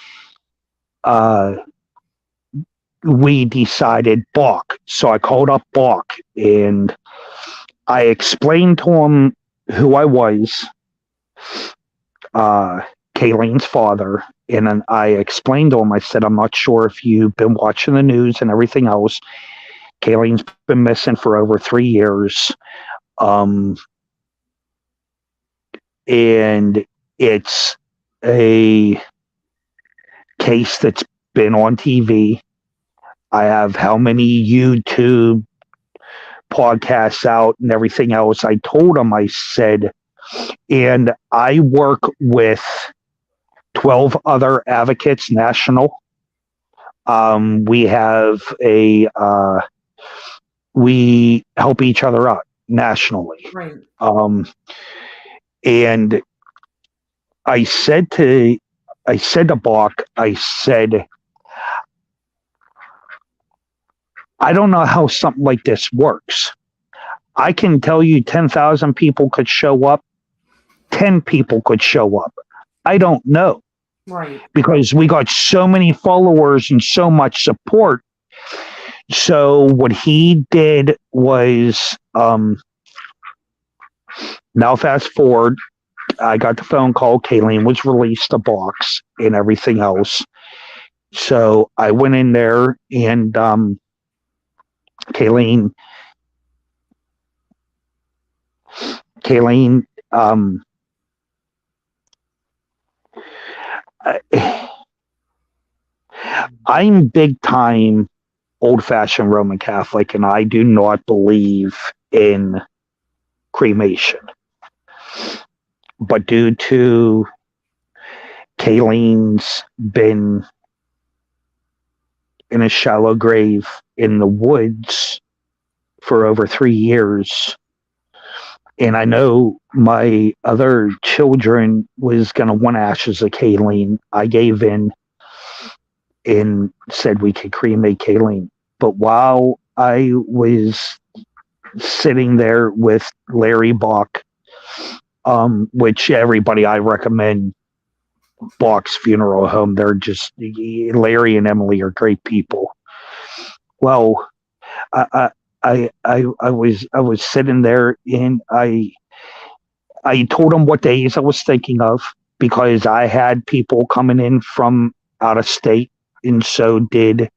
we decided Bach. So I called up Bach, and I explained to him who I was, Kayleen's father, and then I explained to him, I said, I'm not sure if you've been watching the news and everything else. Kayleen's been missing for over 3 years. And it's a case that's been on TV. I have how many YouTube podcasts out and everything else. I told him, I said, and I work with 12 other advocates national. We have we help each other out nationally. Right. And I said to Bach, I said, I don't know how something like this works. I can tell you 10,000 people could show up, 10 people could show up. I don't know. Right. Because we got so many followers and so much support. So what he did was, now fast forward, I got the phone call. Kayleen was released a box and everything else. So I went in there and Kayleen, I'm big time old-fashioned Roman Catholic, and I do not believe in cremation. But due to Kayleen's been in a shallow grave in the woods for over 3 years, and I know my other children was going to want ashes of Kayleen, I gave in and said we could cremate Kayleen. But while I was sitting there with Larry Bach, which everybody I recommend Bach's Funeral Home, they're just, Larry and Emily are great people. Well, I was sitting there and I told them what days I was thinking of, because I had people coming in from out of state, and so did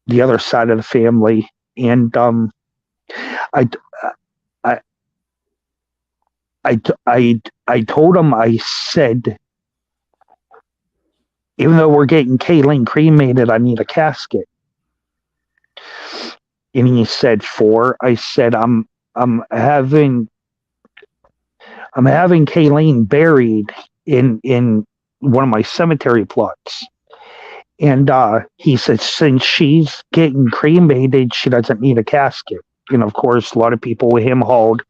the other side of the family. And I told him, I said, even though we're getting Kayleen cremated, I need a casket. And he said, 4. I said, I'm having Kayleen buried in one of my cemetery plots. And he said, since she's getting cremated, she doesn't need a casket. And of course, a lot of people with him hauled,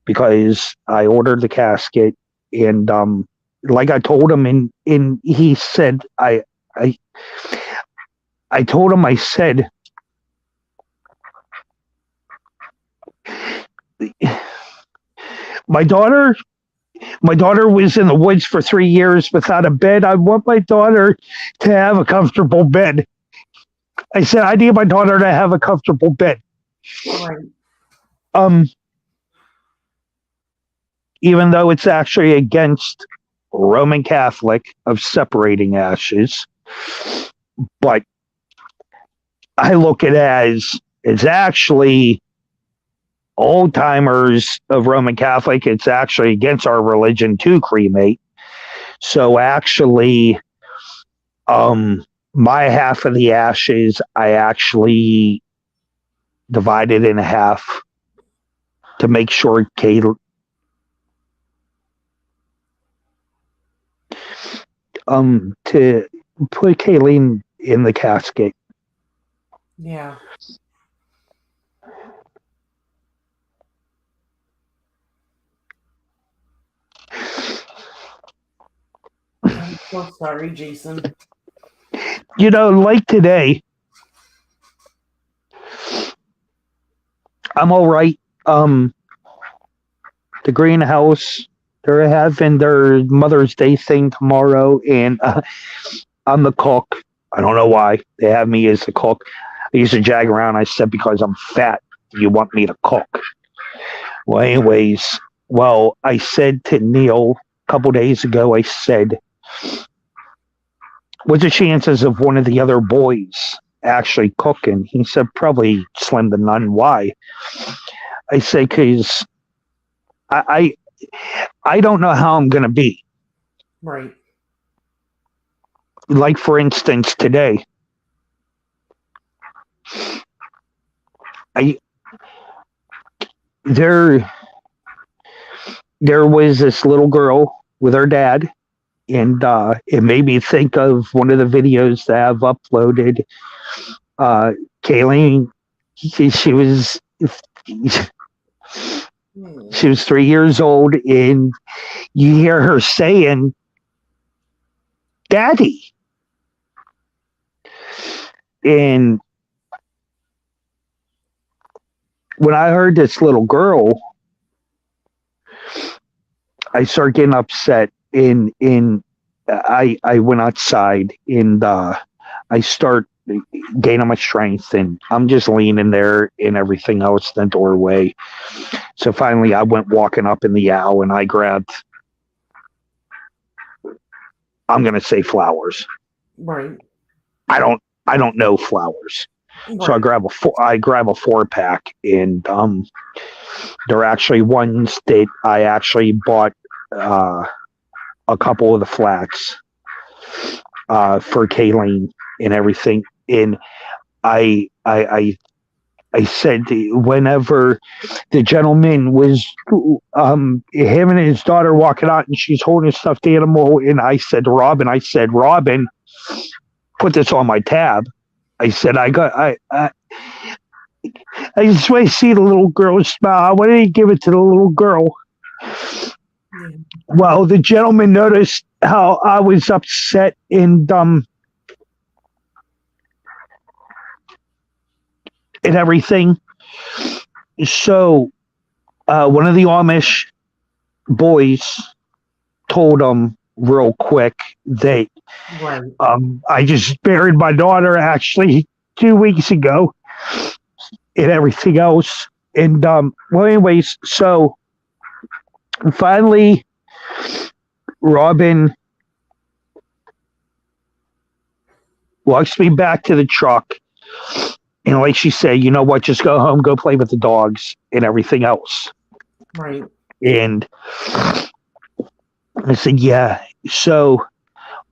because I ordered the casket. And like I told him, and he said, I told him, I said, my daughter was in the woods for 3 years without a bed. I want my daughter to have a comfortable bed. I said, I need my daughter to have a comfortable bed. Right. Even though it's actually against Roman Catholic of separating ashes, but I look at it as it's actually old timers of Roman Catholic. It's actually against our religion to cremate. So actually, my half of the ashes, I actually divided in half to make sure Kayleen, to put Kayleen in the casket. Yeah. I'm so sorry, Jason. You know, like today, I'm all right. The greenhouse, they're having their Mother's Day thing tomorrow, and I'm the cook. I don't know why they have me as the cook. I used to jag around. I said, because I'm fat, you want me to cook. Well, anyways, I said to Neil a couple days ago, I said, what's the chances of one of the other boys actually cooking? He said, probably slim to none. Why? I say because I don't know how I'm going to be. Right. Like, for instance, today, there was this little girl with her dad, and it made me think of one of the videos that I've uploaded. Kayleen, she was 3 years old, and you hear her saying, "Daddy," and when I heard this little girl, I started getting upset. I went outside, and I start gaining my strength, and I'm just leaning there and everything else in the doorway. So finally, I went walking up in the aisle, and I grabbed, I'm gonna say, flowers. Right. I don't know flowers. Right. So I grab a 4-pack, and they're actually ones that I actually bought a couple of the flats for Kayleen and everything. And I said, whenever the gentleman was him and his daughter walking out, and she's holding a stuffed animal, and I said to Robin, put this on my tab. I said, I just want to see the little girl smile. I wanted to give it to the little girl. Well, the gentleman noticed how I was upset, and everything. So one of the Amish boys told him real quick that I just buried my daughter actually 2 weeks ago and everything else. And well, anyways, so finally Robin walks me back to the truck, and like she said, you know what, just go home, go play with the dogs and everything else. Right. And I said, yeah. So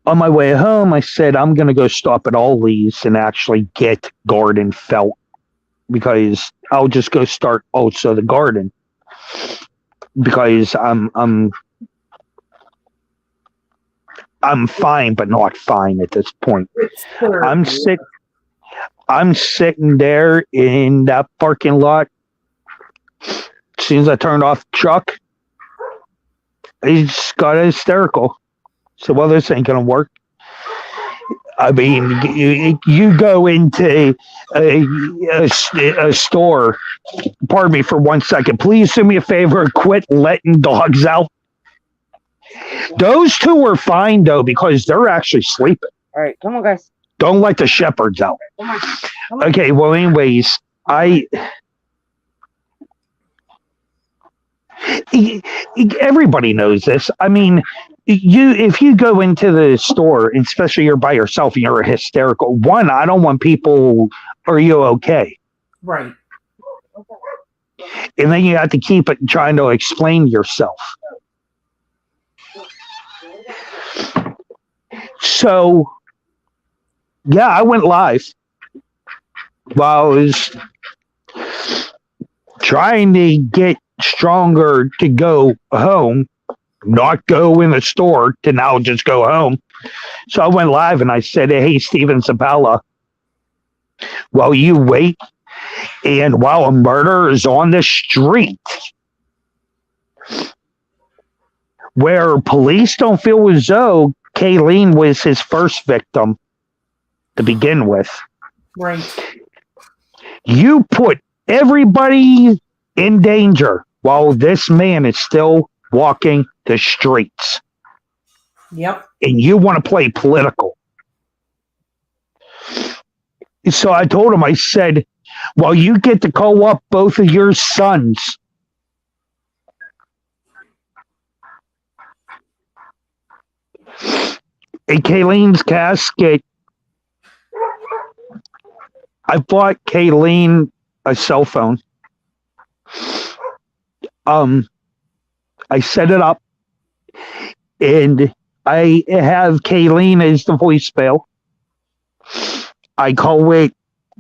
on my way home, I said, I'm going to go stop at Oehling and actually get garden felt, because I'll just go start also the garden, because I'm fine, but not fine at this point. I'm sitting there in that parking lot. As soon as I turned off the truck, I just got hysterical. So, well, this ain't gonna work. I mean, you go into a store. Pardon me for 1 second. Please do me a favor. Quit letting dogs out. Those two are fine though, because they're actually sleeping. All right, come on, guys. Don't let the shepherds out. Come on. Okay. Well, anyways, everybody knows this. I mean, if you go into the store, especially you're by yourself and you're hysterical, one, I don't want people, are you okay? Right. And then you have to keep it trying to explain yourself. So, yeah, I went live while I was trying to get stronger to go home, not go in the store, to now just go home. So I went live and I said, hey, Steven Zabella, while you wait and while a murder is on the street where police don't feel as though Kayleen was his first victim to begin with. Right. You put everybody in danger while this man is still walking the streets. Yep. And you want to play political. So I told him, I said, well, you get to call up both of your sons. In Kayleen's casket, I bought Kayleen a cell phone. I set it up, and I have Kayleen as the voicemail. I call it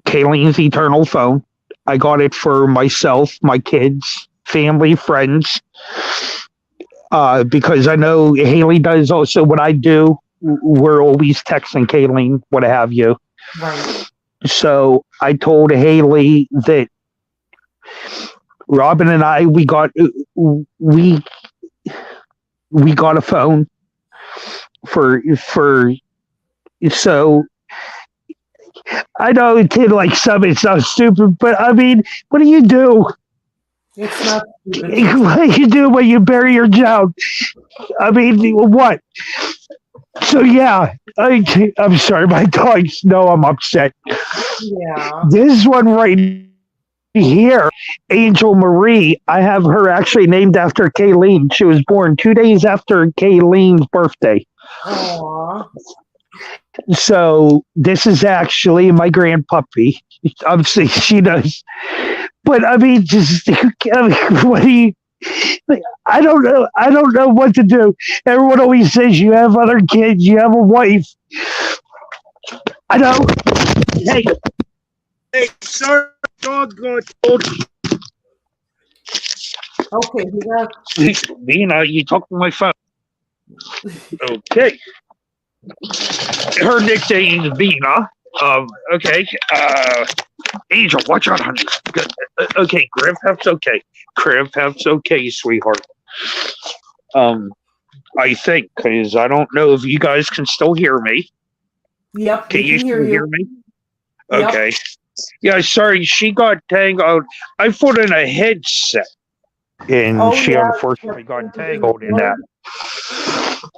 Kayleen's Eternal Phone. I got it for myself, my kids, family, friends, because I know Haley does also what I do. We're always texting Kayleen, what have you. Right. So I told Haley that Robin and I we got a phone for so I know it did like something so stupid, but I mean, what do you do? It's not stupid. What do you do when you bury your child? I mean, what? So yeah, I'm sorry, my dogs know I'm upset. Yeah. This one right here, Angel Marie, I have her actually named after Kayleen. She was born 2 days after Kayleen's birthday. Aww. So this is actually my grand puppy. Obviously, she does. But I mean, what do you? I don't know. I don't know what to do. Everyone always says you have other kids, you have a wife. I know. Hey, sir, dog got told. Okay, Nina, you talk to my phone. Okay. Her nickname is Vina. Okay. Angel, watch out, honey. Good. Okay, Grandpa's okay. Grandpa's okay, sweetheart. I think, because I don't know if you guys can still hear me. Yep. Can you still hear me? Yep. Okay. Yeah, sorry, she got tangled. I put in a headset, and she unfortunately got tangled in that.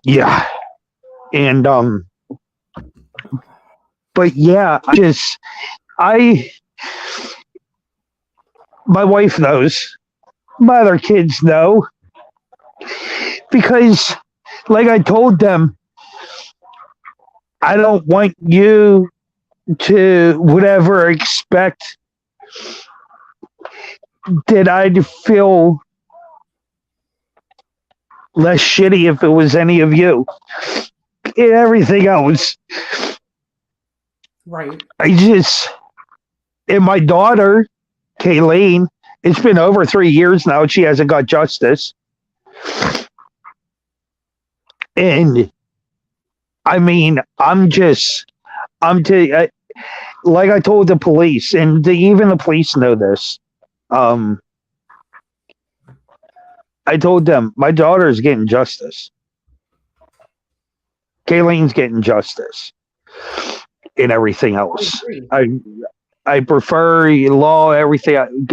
Yeah. And, but yeah, my wife knows, my other kids know, because like I told them, I don't want you to whatever expect that I'd feel less shitty if it was any of you and everything else. Right. And my daughter, Kayleen, it's been over 3 years now. She hasn't got justice. And I mean, like I told the police, and even the police know this. I told them my daughter's getting justice. Kayleen's getting justice, and everything else. I prefer law, everything.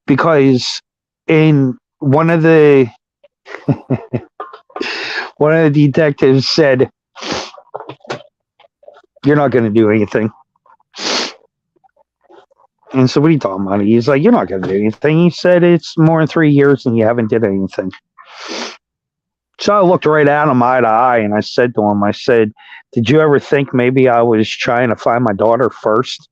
Because in one of the detectives said, "You're not going to do anything." And so what are you talking about? He's like, "You're not going to do anything." He said, "It's more than 3 years and you haven't did anything." So I looked right at him eye to eye and I said to him, "Did you ever think maybe I was trying to find my daughter first?"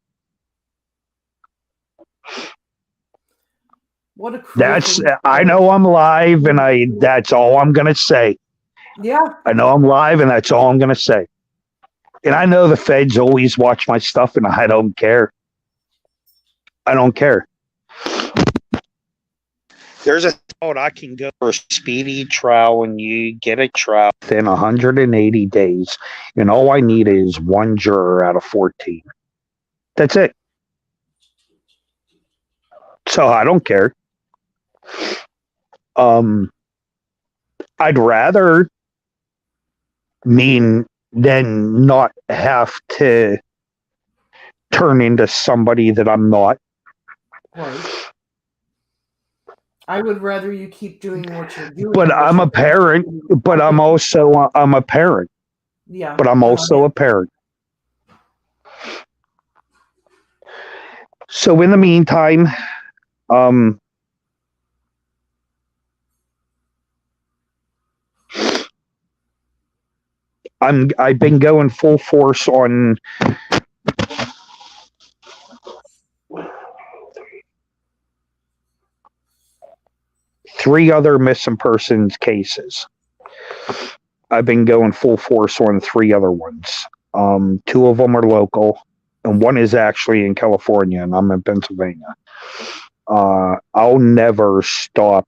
What a cruel thing. I know I'm live, and that's all I'm gonna say. Yeah. I know I'm live, and that's all I'm gonna say. And I know the feds always watch my stuff, and I don't care. I don't care. There's a thought I can go for a speedy trial, and you get a trial within 180 days, and all I need is one juror out of 14. That's it. So I don't care. I'd rather than not have to turn into somebody that I'm not. Right. I would rather you keep doing what you're doing. But I'm a parent, but I'm a parent. Yeah. But I'm also a parent. So in the meantime, I've been going full force on 3 other missing persons cases. I've been going full force on 3 other ones. 2 of them are local, and 1 is actually in California, and I'm in Pennsylvania. I'll never stop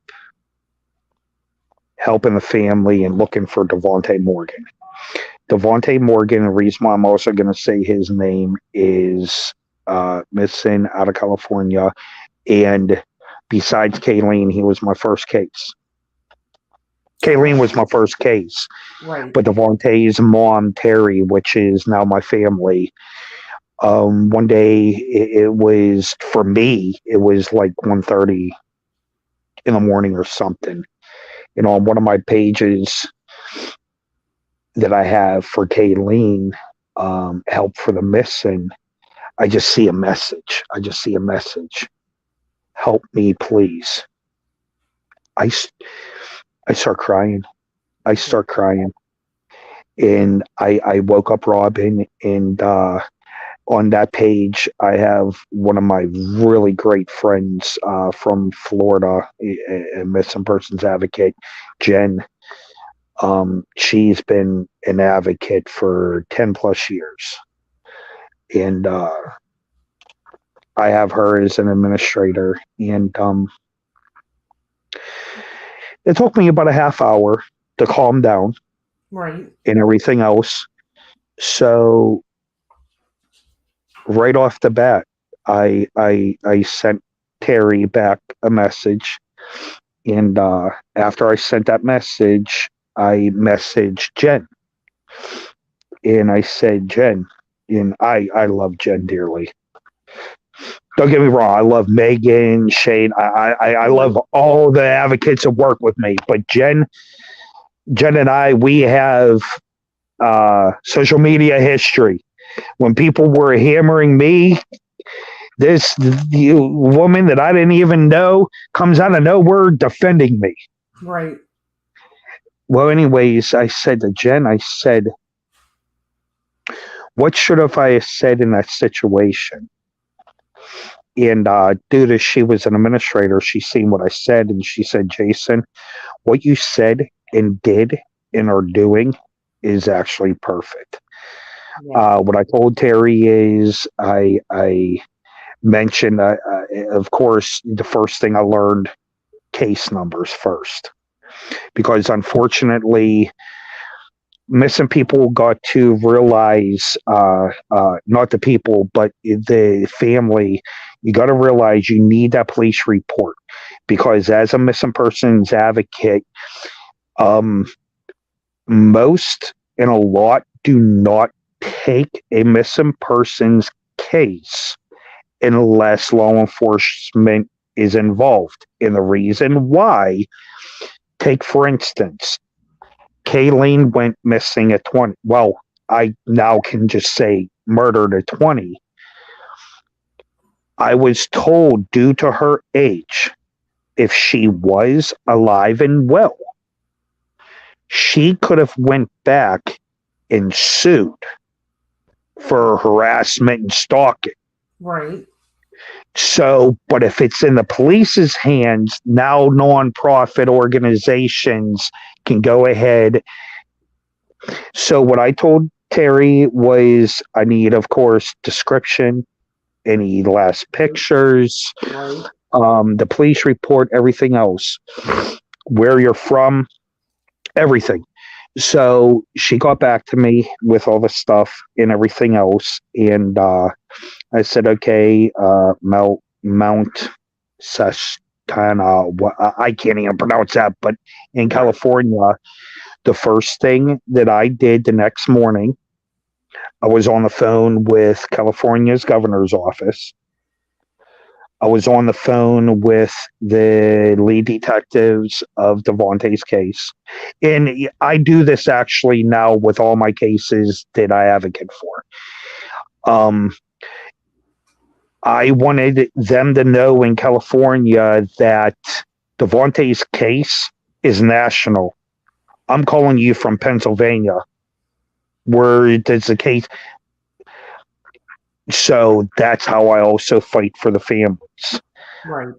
helping the family and looking for Devontae Morgan. Devontae Morgan, the reason why I'm also going to say his name is missing out of California, and besides Kayleen, he was my first case. Kayleen was my first case. Right. But Devontae's mom, Terry, which is now my family, one day it was, for me, it was like 1:30 in the morning or something. You know, on one of my pages that I have for Kayleen, Help for the Missing, I just see a message. Help me, please. I start crying. And I woke up Robin, and on that page, I have one of my really great friends from Florida, a missing persons advocate, Jen. She's been an advocate for 10 plus years. And I have her as an administrator. And it took me about a half hour to calm down. Right. And everything else. So right off the bat, I sent Terry back a message, and after I sent that message, I messaged Jen, and I said, Jen, and I love Jen dearly. Don't get me wrong, I love Megan, Shane, I love all the advocates that work with me, but Jen and I, we have social media history. When people were hammering me, this woman that I didn't even know comes out of nowhere defending me. Right. Well, anyways, I said to Jen, I said, what should have I said in that situation? And due to she was an administrator, she seen what I said, and she said, Jason, what you said and did and are doing is actually perfect. Yeah. What I told Terry is I mentioned, of course, the first thing I learned, case numbers first, because unfortunately, missing people got to realize, not the people, but the family, you got to realize you need that police report, because as a missing persons advocate, most and a lot do not take a missing persons case unless law enforcement is involved. And the reason why, take for instance, Kayleen went missing at 20. Well, I now can just say murdered at 20. I was told, due to her age, if she was alive and well, she could have went back and sued for harassment and stalking. Right. So, but if it's in the police's hands, now nonprofit organizations can go ahead. So what I told Terry was, I need, of course, description, any last pictures, Right. the police report, everything else, where you're from, everything. So she got back to me with all the stuff and everything else, and I said, okay, Mount Sastana, I can't even pronounce that, but in California, the first thing that I did the next morning, I was on the phone with California's governor's office. I was on the phone with the lead detectives of Devontae's case. And I do this actually now with all my cases that I advocate for. I wanted them to know in California that Devontae's case is national. I'm calling you from Pennsylvania, where there's a case. So that's how I also fight for the families. Right.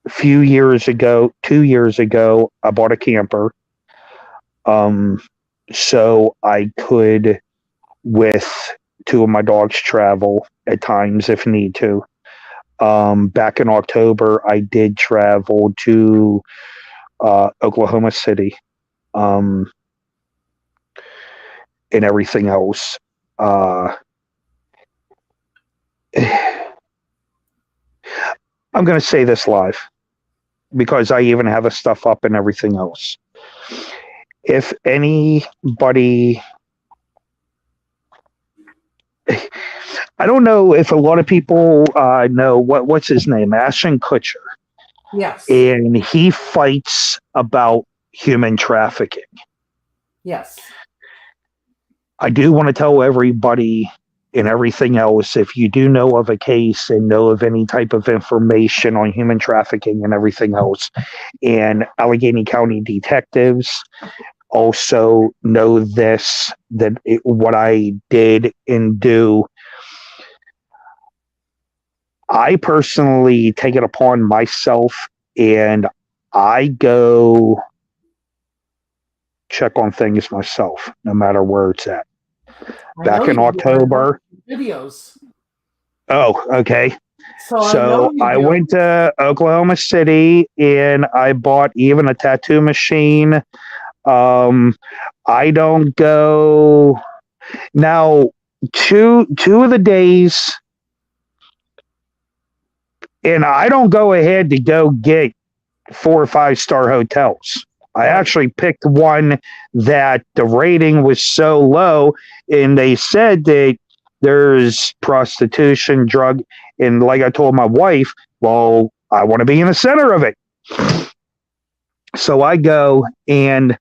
few years ago, 2 years ago, I bought a camper. So I could, with two of my dogs, travel at times if need to. Back in October, I did travel to Oklahoma City, and everything else. I'm going to say this live because I even have the stuff up and everything else. If anybody, I don't know if a lot of people know what's his name, Ashton Kutcher. Yes. And he fights about human trafficking. Yes. I do want to tell everybody and everything else, if you do know of a case and know of any type of information on human trafficking and everything else, and Allegheny County detectives also know this, that what I did and do, I personally take it upon myself and I go check on things myself, no matter where it's at. Back in October. Videos. Oh, okay. So I went to Oklahoma City and I bought even a tattoo machine. I don't go now. Two of the days, and I don't go ahead to go get 4 or 5-star hotels. I actually picked one that the rating was so low, and they said that there's prostitution, drug, and like I told my wife, well, I want to be in the center of it. So I go and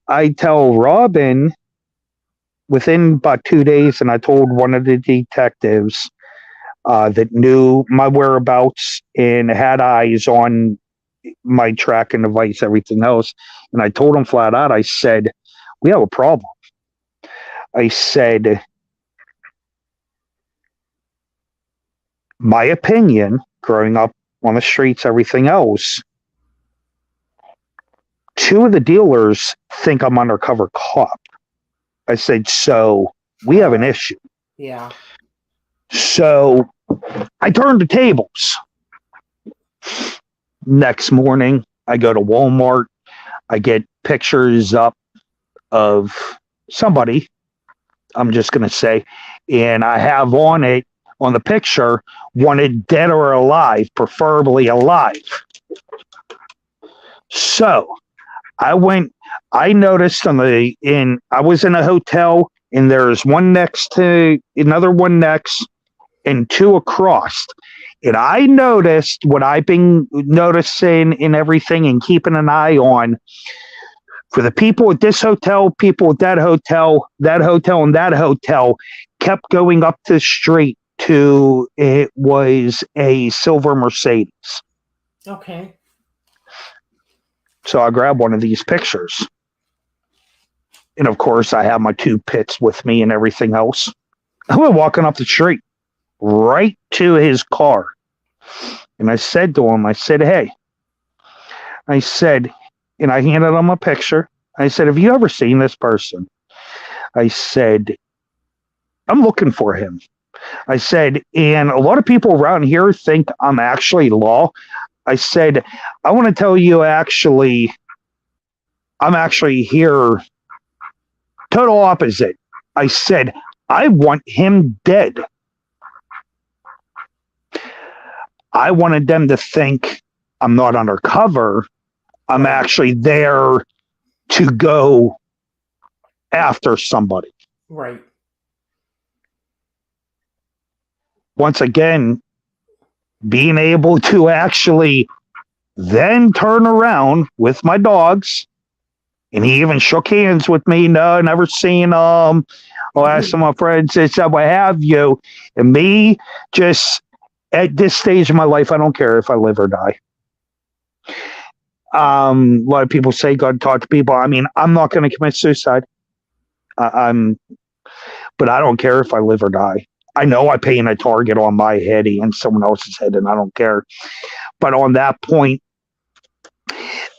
I tell Robin within about 2 days, and I told one of the detectives that knew my whereabouts and had eyes on my tracking device, everything else. And I told him flat out, I said, we have a problem. I said, my opinion, growing up on the streets, everything else, 2 of the dealers think I'm undercover cop. I said, so we have an issue. Yeah. So I turned the tables. Next morning, I go to Walmart. I get pictures up of somebody, I'm just going to say, and I have on it, on the picture, wanted dead or alive, preferably alive. So I noticed I was in a hotel, and there's one next to another one next, and 2 across. And I noticed what I've been noticing in everything and keeping an eye on for the people at this hotel, people at that hotel, and that hotel kept going up the street to, it was a silver Mercedes. Okay. So I grabbed one of these pictures. And of course, I have my 2 pits with me and everything else. I went walking up the street right to his car. And I said to him, I said, hey, I said, and I handed him a picture. I said, have you ever seen this person? I said, I'm looking for him. I said, and a lot of people around here think I'm actually law. I said, I want to tell you, actually, I'm actually here total opposite. I said, I want him dead. I wanted them to think I'm not undercover. I'm actually there to go after somebody. Right. Once again, being able to actually then turn around with my dogs, and he even shook hands with me. No, never seen them. I'll ask some of my friends, it's what have you. And me, just at this stage of my life, I don't care if I live or die. A lot of people say God talk to people. I mean, I'm not going to commit suicide. But I don't care if I live or die. I know I paint a target on my head and someone else's head, and I don't care. But on that point,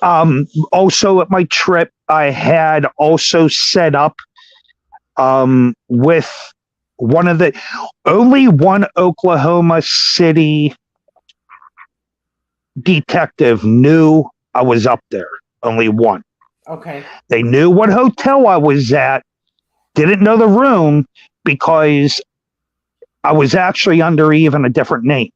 Also at my trip, I had also set up with only one Oklahoma City detective knew I was up there. Only one. Okay. They knew what hotel I was at, didn't know the room because I was actually under even a different name.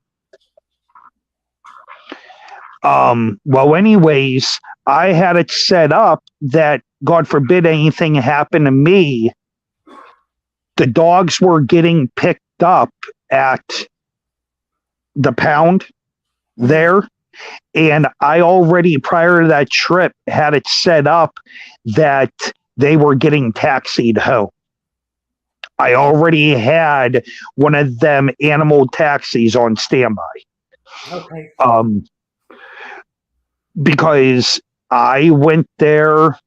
Well, anyways, I had it set up that, God forbid anything happened to me, the dogs were getting picked up at the pound there. And I already, prior to that trip, had it set up that they were getting taxied home. I already had one of them animal taxis on standby. Okay. Because I went there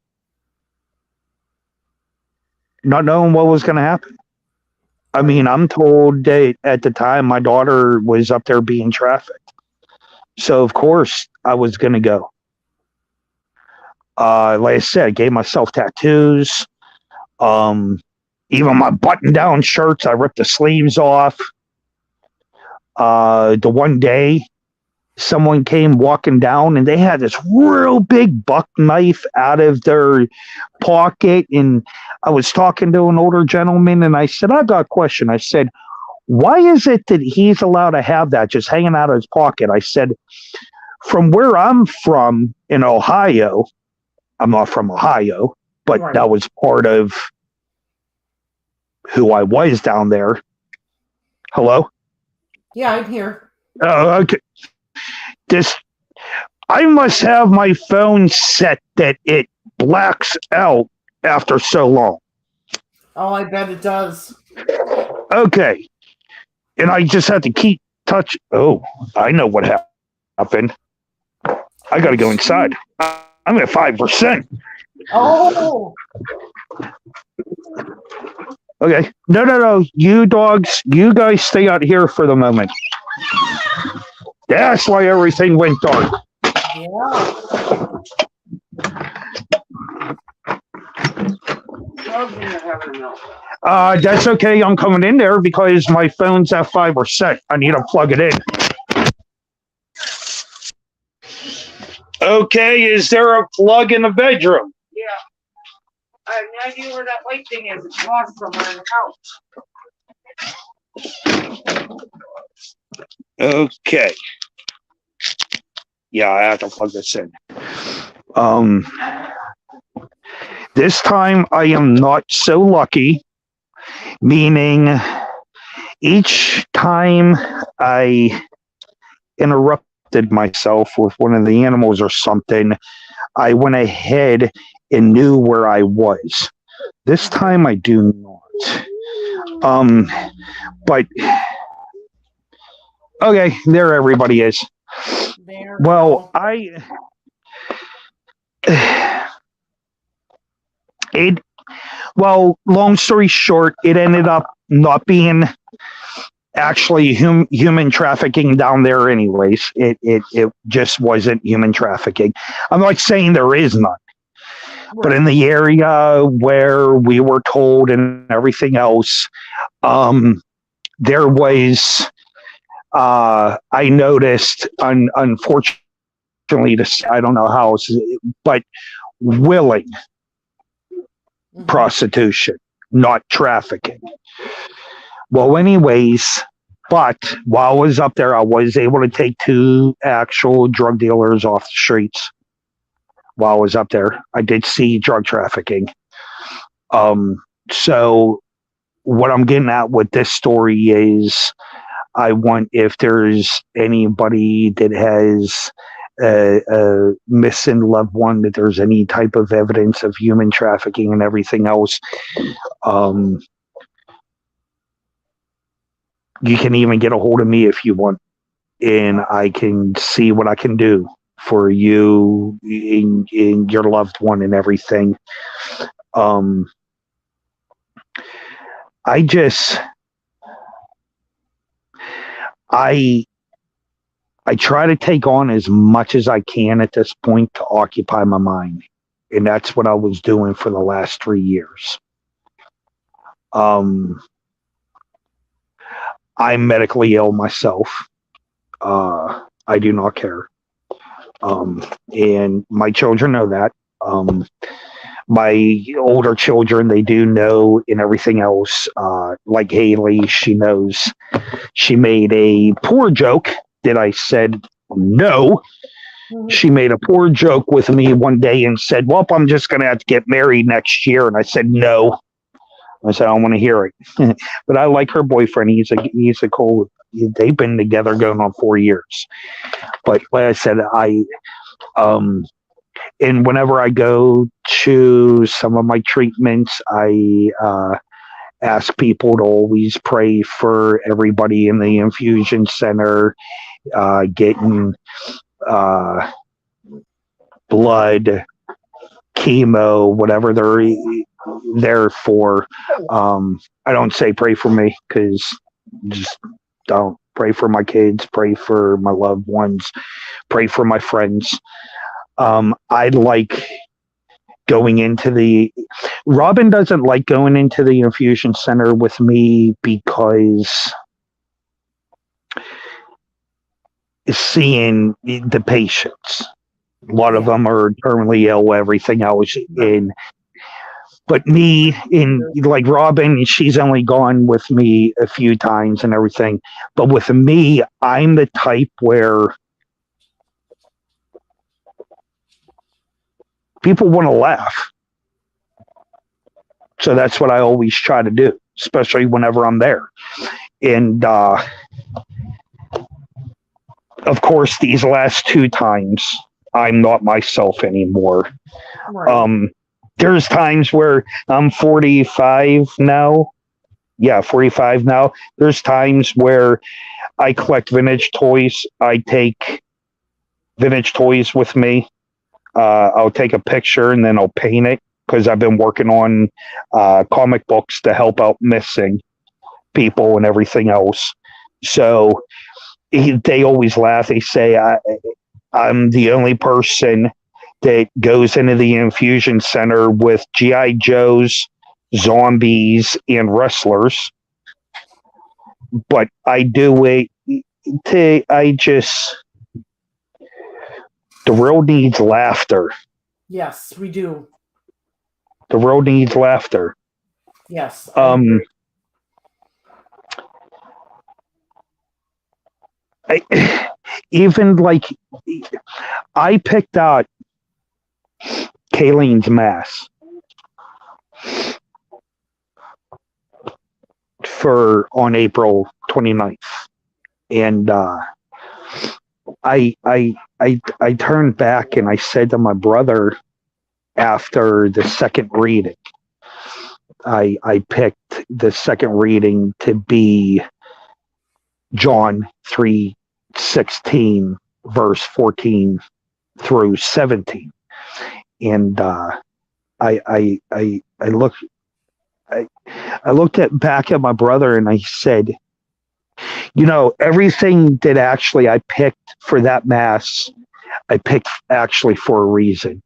not knowing what was going to happen. I mean, I'm told that at the time my daughter was up there being trafficked. So, of course, I was going to go. Like I said, I gave myself tattoos. Even my button-down shirts, I ripped the sleeves off. The one day, someone came walking down and they had this real big buck knife out of their pocket. And I was talking to an older gentleman and I said, I got a question. I said, why is it that he's allowed to have that just hanging out of his pocket? I said, from where I'm from in Ohio, I'm not from Ohio, but Right. that was part of who I was down there. Hello? Yeah, I'm here. Oh, okay. I must have my phone set that it blacks out after so long. Oh, I bet it does. Okay. And I just have to keep touch. Oh, I know what happened. I got to go inside. I'm at 5%. Oh. Okay. No. You dogs, you guys stay out here for the moment. That's why everything went dark. Yeah. That's okay. I'm coming in there because my phone's at 5%. I need to plug it in. Okay, is there a plug in the bedroom? Yeah. I have no idea where that white thing is. It's lost somewhere in the house. Okay. Yeah, I have to plug this in. This time I am not so lucky, meaning each time I interrupted myself with one of the animals or something, I went ahead and knew where I was. This time I do not. But okay, there everybody is. There. Well, long story short, it ended up not being actually human trafficking down there anyways. It just wasn't human trafficking. I'm not saying there is none. Right. But in the area where we were told and everything else, there was, I noticed, unfortunately, I don't know how, but willing prostitution, not trafficking. Well, anyways, but while I was up there, I was able to take 2 actual drug dealers off the streets. While I was up there, I did see drug trafficking. So what I'm getting at with this story is I want, if there's anybody that has a missing loved one, that there's any type of evidence of human trafficking and everything else, you can even get a hold of me if you want, and I can see what I can do for you in your loved one and everything. I I try to take on as much as I can at this point to occupy my mind. And that's what I was doing for the last 3 years. I'm medically ill myself. I do not care. And my children know that. My older children, they do know, and everything else. Like Haley, she knows. She made a poor joke that I said no. She made a poor joke with me one day and said, well, I'm just going to have to get married next year. And I said, no. I said, I don't want to hear it. But I like her boyfriend. He's a cool, they've been together going on 4 years. But like I said, and whenever I go to some of my treatments, I ask people to always pray for everybody in the infusion center, getting blood, chemo, whatever they're there for. I don't say pray for me, because just don't. Pray for my kids, pray for my loved ones, pray for my friends. I like going into Robin doesn't like going into the infusion center with me because seeing the patients. A lot of them are terminally ill, everything else. But me, like Robin, she's only gone with me a few times and everything. But with me, I'm the type where people want to laugh. So that's what I always try to do, especially whenever I'm there. And of course, these last 2 times, I'm not myself anymore. Right. There's times where I'm 45 now. Yeah, 45 now. There's times where I collect vintage toys. I take vintage toys with me. I'll take a picture and then I'll paint it, because I've been working on comic books to help out missing people and everything else. So they always laugh. They say I'm the only person that goes into the infusion center with G.I. Joes, zombies, and wrestlers. But I do it the world needs laughter. Yes, we do. The world needs laughter. Yes. Even like I picked out Kayleen's mass on April 29th. And I turned back and I said to my brother after the second reading, I picked the second reading to be John 3:16, verse 14 through 17. And I looked back at my brother and I said, everything that actually I picked for that mass, I picked actually for a reason.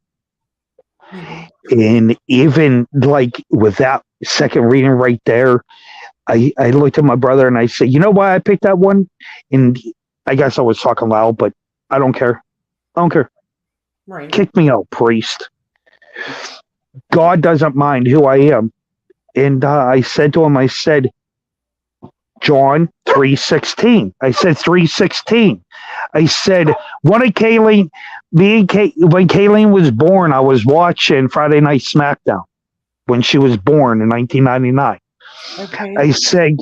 And even like with that second reading right there, I looked at my brother and I said, you know why I picked that one? And I guess I was talking loud, but I don't care. I don't care. Right. Kick me out, priest. God doesn't mind who I am. And I said to him, I said, John 3:16. I said 3:16. I said, when Kayleen was born, I was watching Friday Night SmackDown when she was born in 1999. Okay. I said,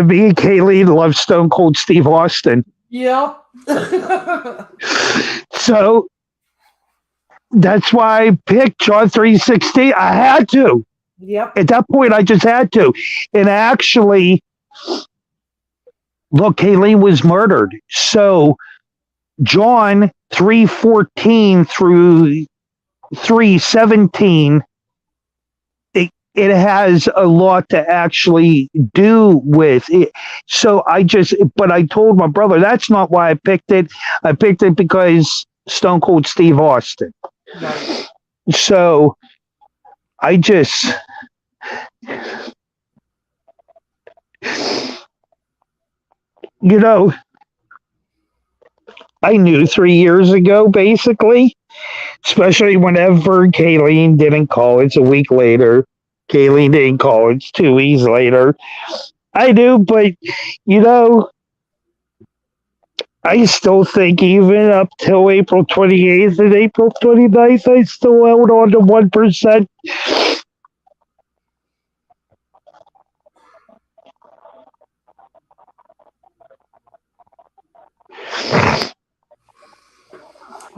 me and Kayleen love Stone Cold Steve Austin. Yep. So that's why I picked John 3:16. I had to. Yep. At that point, I just had to. And actually, look, Kayleen was murdered. So John 3:14 through 3:17, it has a lot to actually do with it. So but I told my brother that's not why I picked it. I picked it because Stone Cold Steve Austin. Right. So I just, you know, I knew 3 years ago, basically, especially whenever Kayleen didn't call. It's a week later. Kayleen didn't call. It's 2 weeks later. I knew, but, you know, I still think even up till April 28th and April 29th, I still held on to 1%.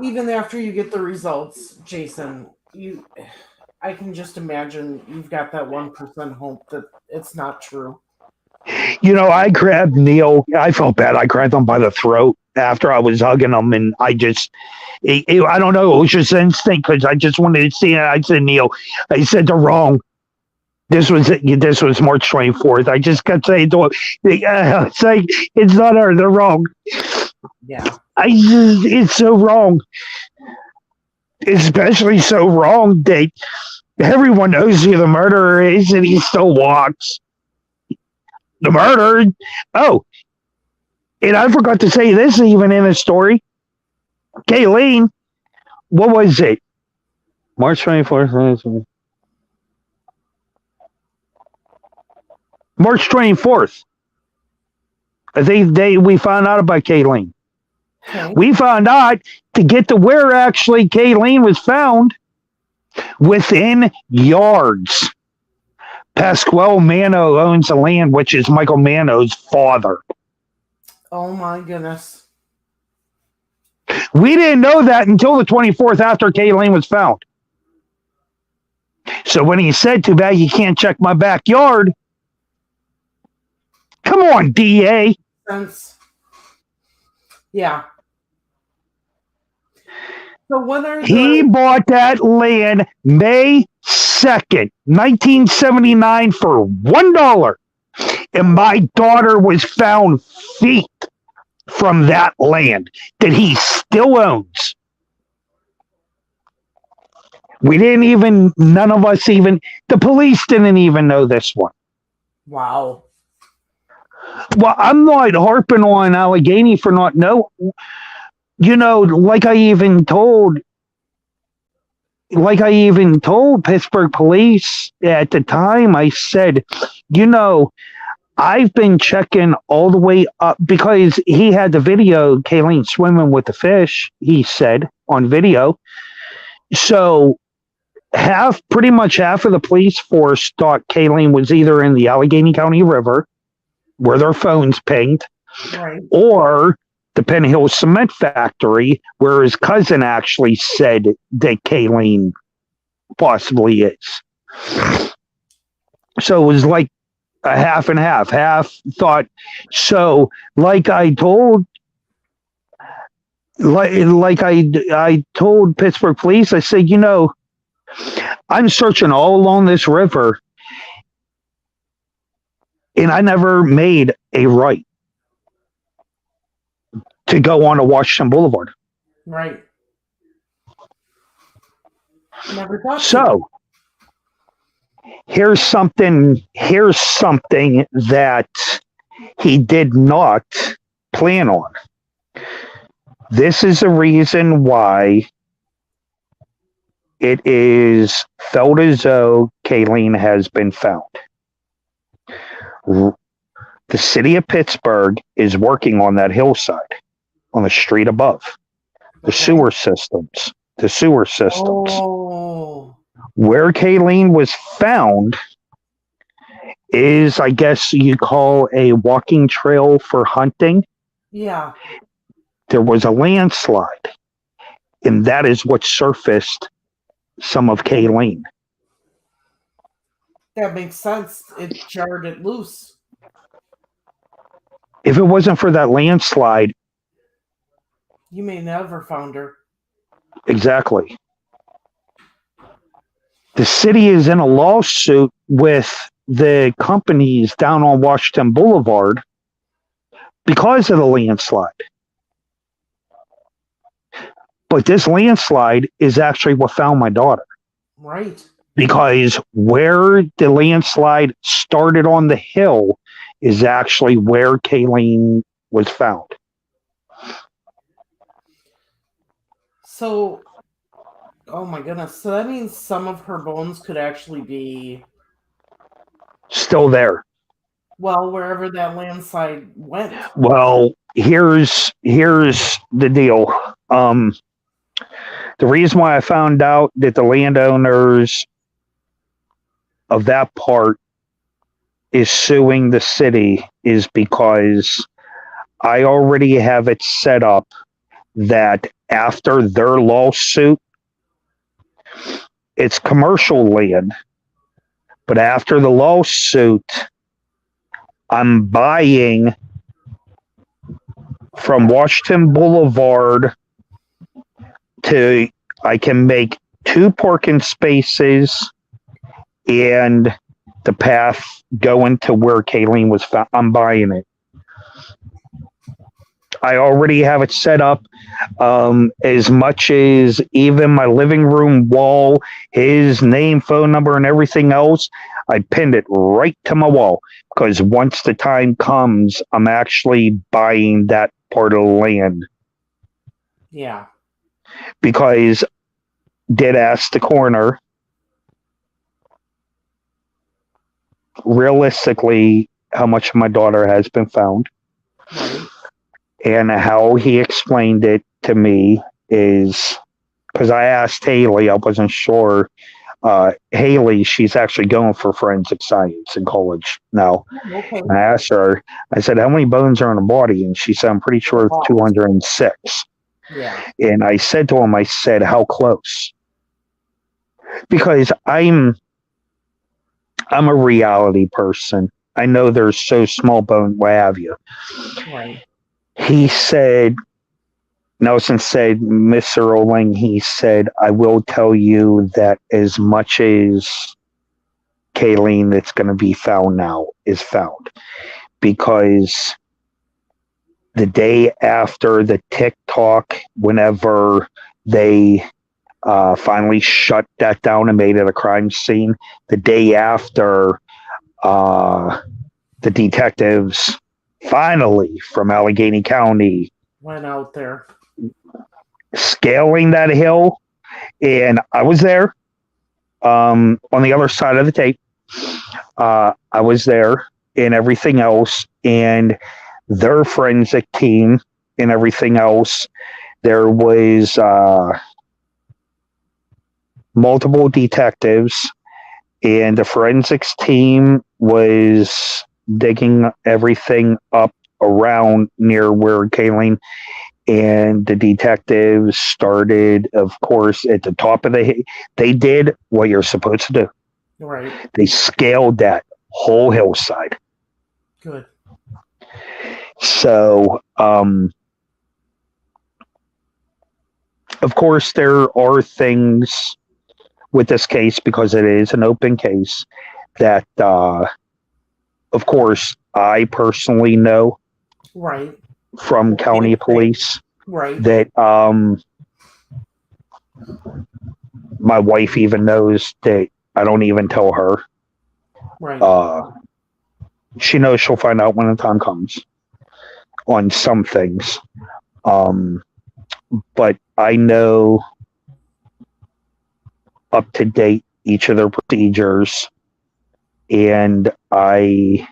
Even after you get the results, Jason, I can just imagine you've got that 1% hope that it's not true. You know, I grabbed Neil. I felt bad. I grabbed him by the throat after I was hugging him, and I don't know. It was just instinct because I just wanted to see it. I said, Neil, I said they're wrong. This was March 24th. I just kept saying to him, it's like, it's not her. They're wrong. Yeah. It's so wrong. Especially so wrong that everyone knows who the murderer is, and he still walks. The murder. Oh, and I forgot to say this even in the story. Kayleen, what was it? March 24th. March 24th. I think we found out about Kayleen. Okay. We found out to get to where actually Kayleen was found within yards. Pasquale Mano owns the land, which is Michael Mano's father. Oh my goodness. We didn't know that until the 24th after Kayleen was found. So when he said, too bad you can't check my backyard. Come on, DA. Yeah. So when he bought that land May 2nd, 1979 for $1. And my daughter was found feet from that land that he still owns. None of us even, the police didn't even know this one. Wow. Well, I'm not harping on Allegheny for not knowing. You know, like I even told Pittsburgh police at the time, I said, you know, I've been checking all the way up because he had the video, Kayleen swimming with the fish, he said on video. So pretty much half of the police force thought Kayleen was either in the Allegheny County River, where their phones pinged, right, or the Penn Hill Cement Factory, where his cousin actually said that Kayleen possibly is. So it was like a half and half. Half thought, so like I told I told Pittsburgh police, I said, you know, I'm searching all along this river, and I never made a right to go on to Washington Boulevard. Right. Never thought so. Here's something that he did not plan on. This is the reason why it is felt as though Kayleen has been found. The city of Pittsburgh is working on that hillside, on the street above, the sewer systems. Oh. Where Kayleen was found is, I guess you call, a walking trail for hunting. Yeah. There was a landslide, and that is what surfaced some of Kayleen. That makes sense. It jarred it loose. If it wasn't for that landslide, you may never found her. Exactly. The city is in a lawsuit with the companies down on Washington Boulevard because of the landslide. But this landslide is actually what found my daughter. Right. Because where the landslide started on the hill is actually where Kayleen was found. So, oh my goodness. So that means some of her bones could actually be Still there. well, wherever that landslide went. Well, here's the deal. The reason why I found out that the landowners of that part is suing the city is because I already have it set up that after their lawsuit, it's commercial land, but after the lawsuit, I'm buying from Washington Boulevard to, I can make 2 parking spaces and the path going to where Kayleen was found. I'm buying it. I already have it set up. As much as even my living room wall, his name, phone number, and everything else, I pinned it right to my wall because once the time comes, I'm actually buying that part of the land. Yeah. Because did ask the coroner, realistically, how much of my daughter has been found. Right. And how he explained it to me is because I asked Haley, I wasn't sure. Haley, she's actually going for forensic science in college now. Okay. And I asked her, I said, how many bones are in the body? And she said, I'm pretty sure it's 206. Yeah. And I said to him, I said, how close? Because I'm a reality person. I know there's so small bone, what have you. Right. He said, Nelson said, Mr. Oehling, he said, I will tell you that as much as Kayleen that's going to be found now is found. Because the day after the TikTok, whenever they finally shut that down and made it a crime scene, the day after the detectives finally from Allegheny County Went out there. scaling that hill, and I was there on the other side of the tape. I was there and everything else, and their forensic team and everything else. There was multiple detectives, and the forensics team was digging everything up around near where Kayleen, and the detectives started, of course, at the top of the they did what you're supposed to do. Right. They scaled that whole hillside. Good. So, of course, there are things with this case, because it is an open case, that of course, I personally know Right. from county police Right. that my wife even knows that I don't even tell her. Right. She knows she'll find out when the time comes on some things. But I know up to date each of their procedures, and I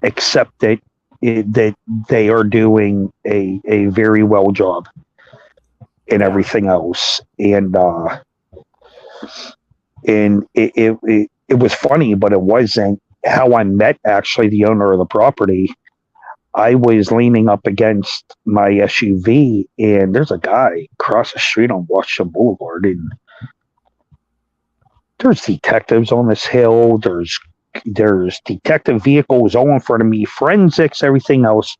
accept it, that they are doing a very well job and everything else. And it was funny, but it wasn't how I met actually the owner of the property. I was leaning up against my SUV, and there's a guy across the street on Washington Boulevard, and there's detectives on this hill. There's detective vehicles all in front of me, forensics, everything else.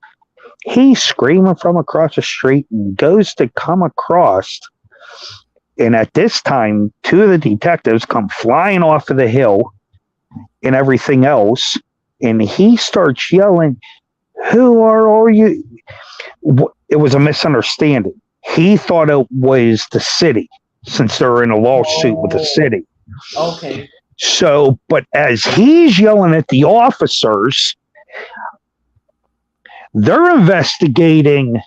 He's screaming from across the street and goes to come across, And at this time, two of the detectives come flying off of the hill and everything else. And he starts yelling, "Who are all you?" It was a misunderstanding. He thought it was the city, since they're in a lawsuit with the city. Okay. So, but as he's yelling at the officers, they're investigating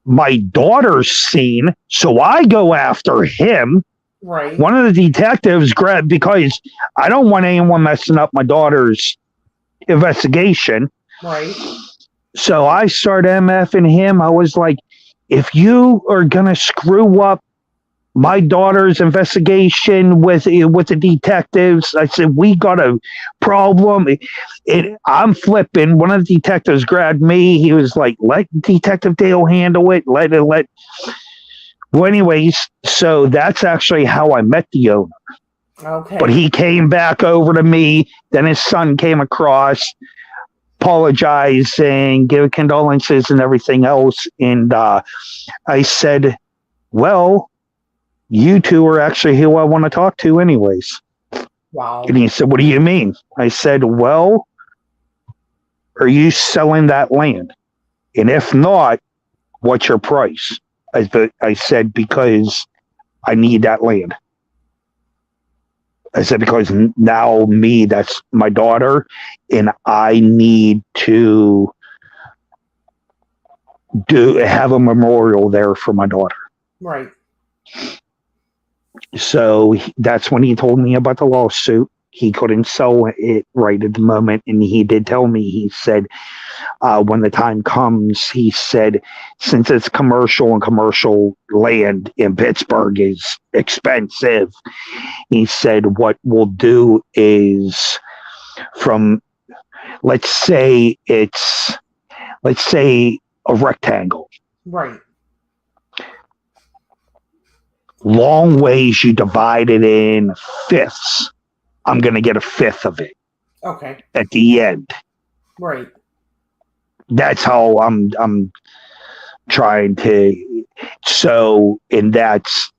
my daughter's scene. So I go after him. Right. One of the detectives grabbed, because I don't want anyone messing up my daughter's investigation. Right. So I started MFing him. I was like, if you are going to screw up my daughter's investigation with the detectives, I said, we got a problem. I'm flipping. One of the detectives grabbed me. He was like, let Detective Dale handle it. Let. Well, anyways, so that's actually how I met the owner. Okay. But he came back over to me. Then his son came across, apologizing, giving condolences and everything else. And I said, well, you two are actually who I want to talk to anyways. Wow. And he said, what do you mean? I said, well, are you selling that land? And if not, what's your price? I said, because I need that land. I said, because now that's my daughter, and I need to have a memorial there for my daughter. Right. So that's when he told me about the lawsuit. He couldn't sell it right at the moment, and he did tell me, he said, when the time comes, he said, since it's commercial and commercial land in Pittsburgh is expensive, he said, what we'll do is from, let's say a rectangle. Right. Long ways you divide it in fifths. I'm going to get a fifth of it. Okay. At the end. Right. That's how I'm trying to. So, and that's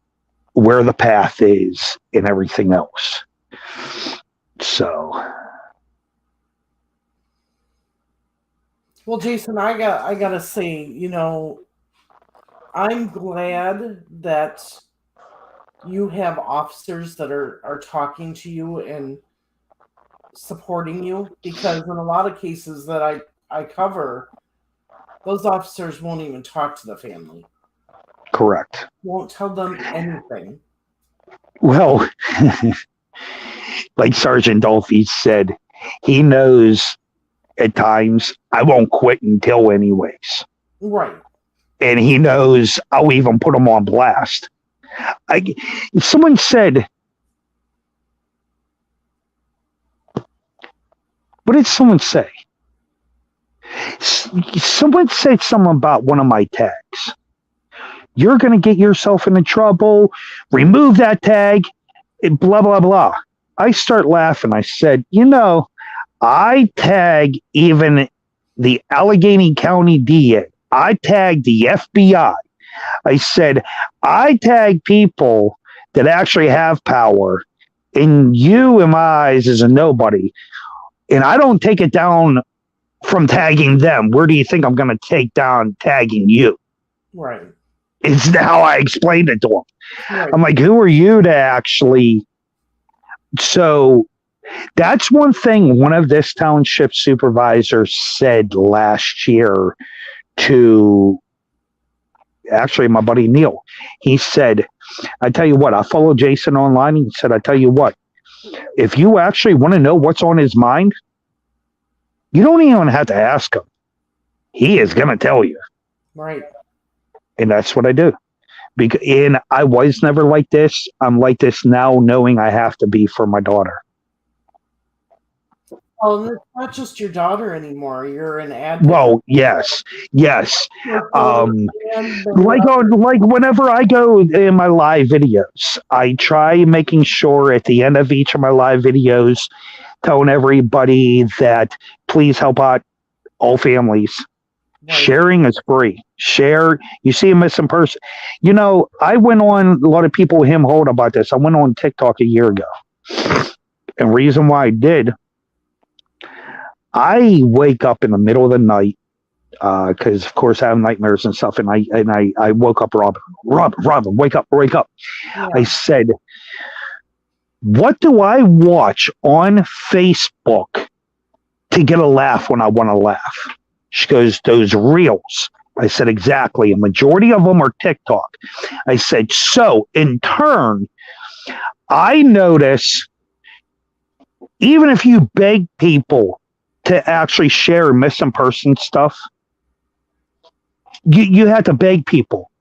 where the path is and everything else. So. Well, Jason, I gotta say, I'm glad that you have officers that are talking to you and supporting you, because in a lot of cases that I cover, those officers won't even talk to the family. Correct. Won't tell them anything. Well, like Sergeant Dolphy said, he knows at times I won't quit until anyways. Right. And he knows I'll even put him on blast. Someone said, what did someone say? Someone said something about one of my tags. You're going to get yourself into trouble. Remove that tag. Blah, blah, blah. I start laughing. I said, I tag even the Allegheny County DA. I tag the FBI. I said, I tag people that actually have power, and you, in my eyes, is a nobody. And I don't take it down from tagging them. Where do you think I'm going to take down tagging you? Right. It's how I explained it to them. Right. I'm like, who are you to actually? So that's one thing one of this township supervisors said last year to actually my buddy Neil. He said, I tell you what, I follow Jason online. He said, I tell you what, if you actually want to know what's on his mind, you don't even have to ask him. He is going to tell you. Right. And that's what I do. And I was never like this. I'm like this now, knowing I have to be for my daughter. Well, it's not just your daughter anymore. You're an advocate. Well, yes. Like whenever I go in my live videos, I try making sure at the end of each of my live videos, telling everybody that please help out all families. Right. Sharing is free. Share. You see a missing person. You know, I went on, a lot of people him hold about this. I went on TikTok a year ago. And reason why I did, I wake up in the middle of the night, because of course I have nightmares and stuff, and I woke up, Robin, wake up. Yeah. I said, what do I watch on Facebook to get a laugh when I want to laugh? She goes, those reels. I said, exactly. A majority of them are TikTok. I said, so in turn, I notice even if you beg people to actually share missing person stuff, you have to beg people.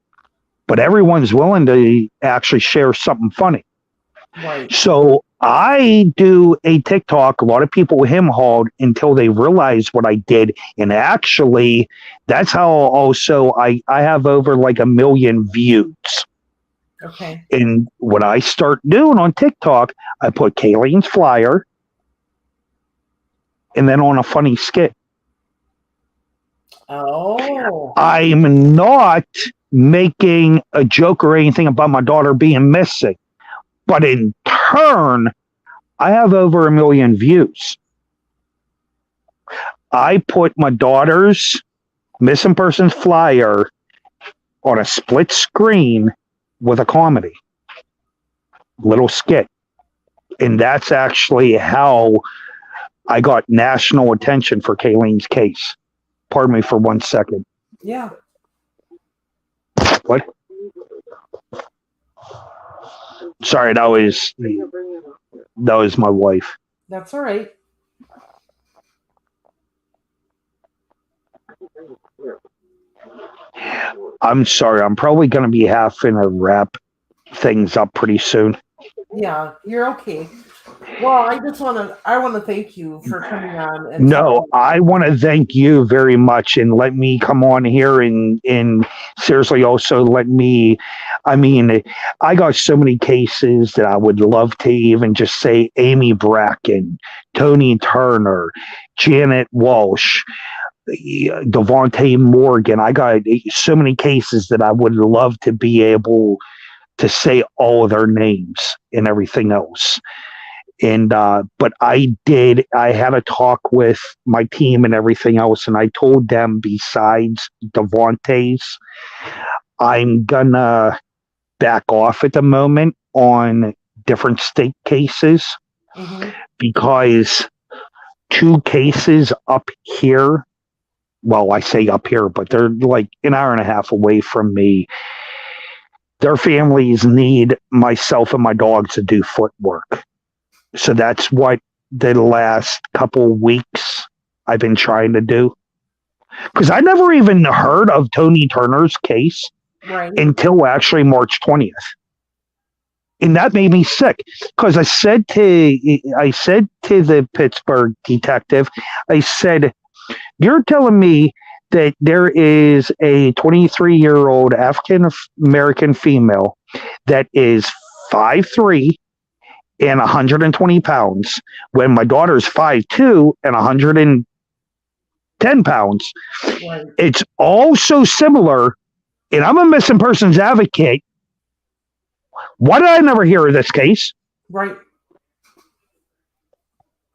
But everyone's willing to actually share something funny. Right. So I do a TikTok. A lot of people him hauled until they realize what I did. And actually, that's how also I have over like 1 million views. Okay. And what I start doing on TikTok, I put Kayleen's flyer and then on a funny skit. Oh. I'm not making a joke or anything about my daughter being missing. But in turn, I have over 1 million views. I put my daughter's missing persons flyer on a split screen with a comedy little skit. And that's actually how I got national attention for Kayleen's case. Pardon me for 1 second. Yeah. What? Sorry, that was my wife. That's all right. I'm sorry. I'm probably going to be having to wrap things up pretty soon. Yeah, you're okay. Well, I want to thank you for coming on. And No, I want to thank you very much and let me come on here and seriously also let me, I mean, I got so many cases that I would love to even just say Amy Bracken, Tony Turner, Janet Walsh, Devontae Morgan. I got so many cases that I would love to be able to say all of their names and everything else. And but I had a talk with my team and everything else, and I told them besides Devontae's, I'm gonna back off at the moment on different state cases because 2 cases up here, well, I say up here, but they're like an hour and a half away from me. Their families need myself and my dogs to do footwork. So that's what the last couple weeks I've been trying to do. Because I never even heard of Tony Turner's case until actually March 20th. And that made me sick. Because I said to the Pittsburgh detective, I said, you're telling me that there is a 23-year-old African-American female that is 5'3", and 120 pounds when my daughter's 5'2" and 110 pounds. Right. It's all so similar, and I'm a missing persons advocate. Why did I never hear of this case? Right.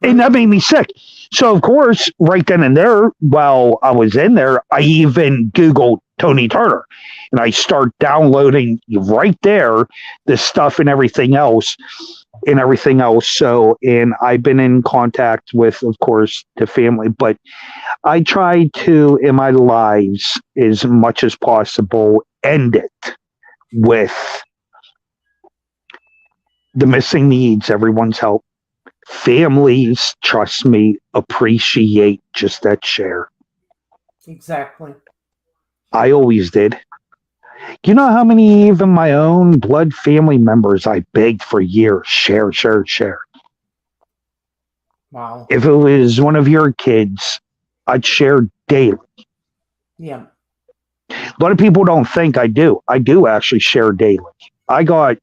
And that made me sick. So, of course, right then and there, while I was in there, I even Googled Tony Turner. And I start downloading right there the stuff and everything else. So, and I've been in contact with, of course, the family. But I try to, in my lives, as much as possible, end it with the missing needs, everyone's help. Families, trust me, appreciate just that share. Exactly. I always did. You know how many even my own blood family members I begged for years, share. Wow. If it was one of your kids, I'd share daily. Yeah. A lot of people don't think I do. I do actually share daily. I got,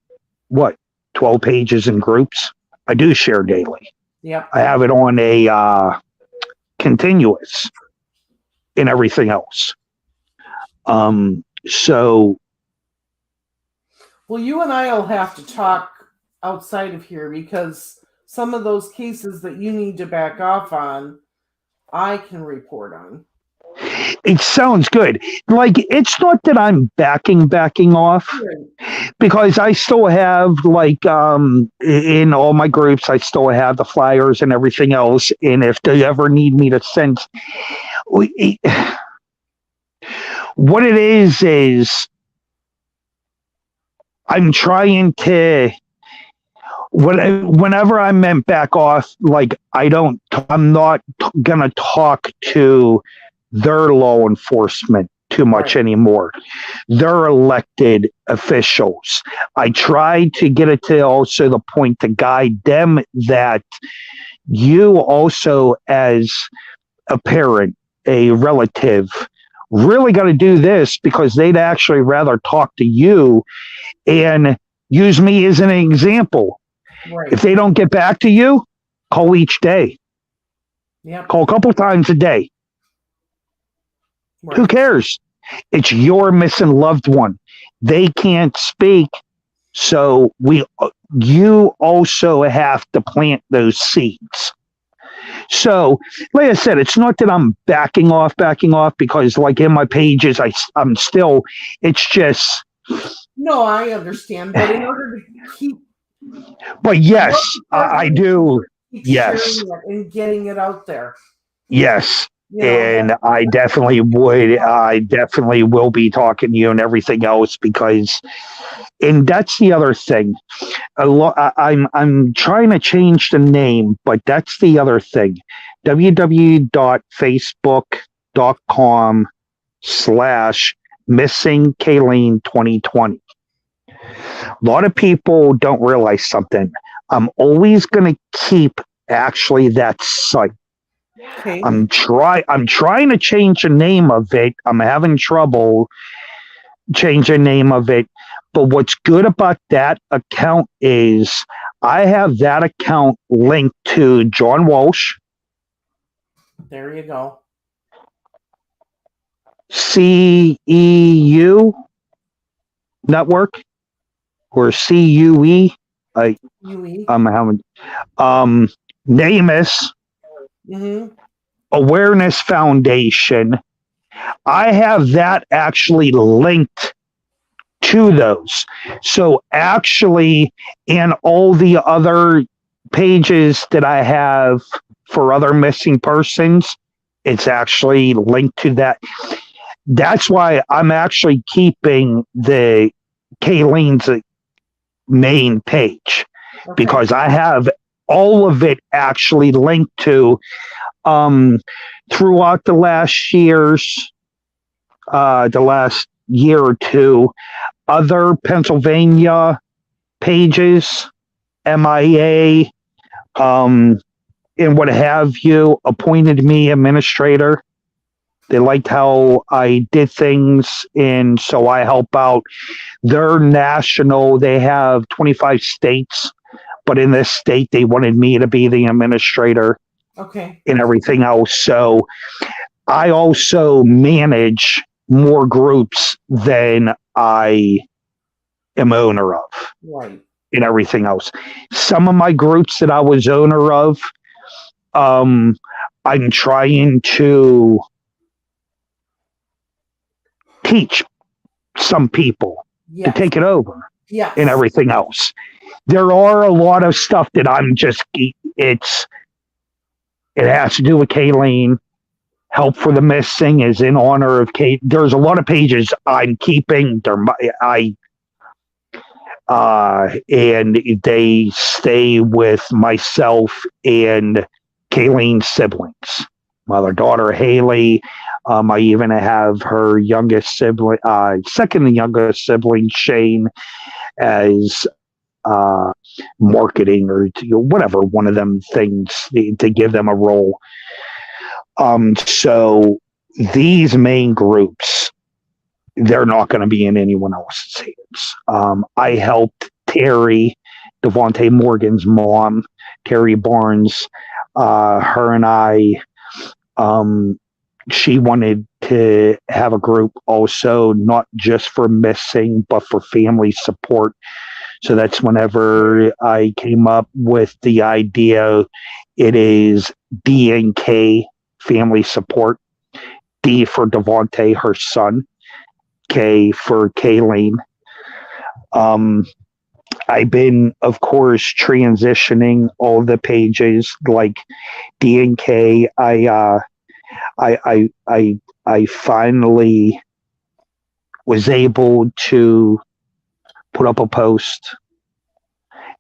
12 pages in groups? I do share daily. Yep. I have it on a continuous. and everything else. So, Well, you and I will have to talk outside of here because some of those cases that you need to back off on, I can report on. it sounds good. Like, it's not that I'm backing off, because I still have, like, in all my groups, I still have the flyers and everything else. And if they ever need me to send, what it is I'm trying to, whenever I'm meant back off, like, I'm not going to talk to their law enforcement too much anymore. They're elected officials. I tried to get it to also the point to guide them that you also, as a parent, a relative, really got to do this, because they'd actually rather talk to you and use me as an example. Right. If they don't get back to you, call each day. Yep. Call a couple times a day. Right. Who cares? It's your missing loved one. They can't speak, so you also have to plant those seeds. So, like I said, it's not that I'm backing off, because, like, in my pages, I'm still. It's just. No, I understand, but in order to keep. But yes, I do. Yes, and getting it out there. Yes. And I definitely would. I definitely will be talking to you and everything else, because, and that's the other thing. I'm trying to change the name, but that's the other thing. www.facebook.com/missing Kayleen 2020. A lot of people don't realize something. I'm always going to keep actually that site. Okay. I'm trying to change the name of it. I'm having trouble changing the name of it. But what's good about that account is I have that account linked to John Walsh. There you go. CEU network, or CUE. I'm having NamUs. Mm-hmm. Awareness Foundation. I have that actually linked to those. So actually, in all the other pages that I have for other missing persons, it's actually linked to that. That's why I'm actually keeping the Kayleen's main page, because I have all of it actually linked to throughout the last year or two, other Pennsylvania pages, MIA, and what have you, appointed me administrator. They liked how I did things, and so I help out. They're national. They have 25 states, but in this state, they wanted me to be the administrator. Okay. And everything else. So I also manage more groups than I am owner of. Right. And everything else. Some of my groups that I was owner of, I'm trying to teach some people to take it over. Yes. And everything else. There are a lot of stuff that it has to do with Kayleen. Help for the Missing is in honor of Kate. There's a lot of pages I'm keeping. And they stay with myself and Kayleen's siblings. Mother, daughter, Haley. I even have her youngest sibling, second youngest sibling, Shane, as marketing or whatever, one of them things to give them a role. So these main groups, they're not going to be in anyone else's hands. I helped Terry, Devontae Morgan's mom, Terry Barnes, her and I she wanted to have a group also, not just for missing, but for family support. So that's whenever I came up with the idea. It is D&K family support. D for Devontae, her son. K for Kaylene. I've been, of course, transitioning all the pages like D&K. I finally was able to put up a post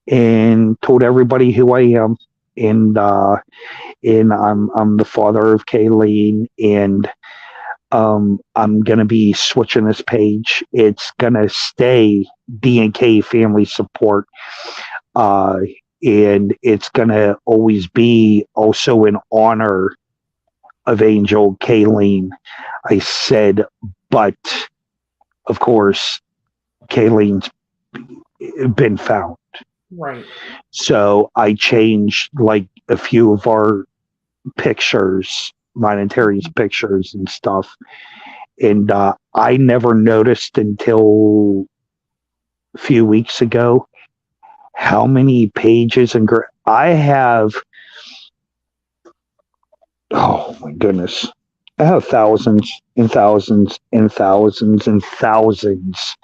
and told everybody who I am, and I'm the father of Kayleen, and I'm gonna be switching this page. It's gonna stay D&K family support, and it's gonna always be also in honor of Angel Kayleen. I said, but of course, Kayleen's been found. Right. So I changed like a few of our pictures, mine and Terry's pictures and stuff. And I never noticed until a few weeks ago how many pages and I have. Oh my goodness. I have thousands and thousands and thousands and thousands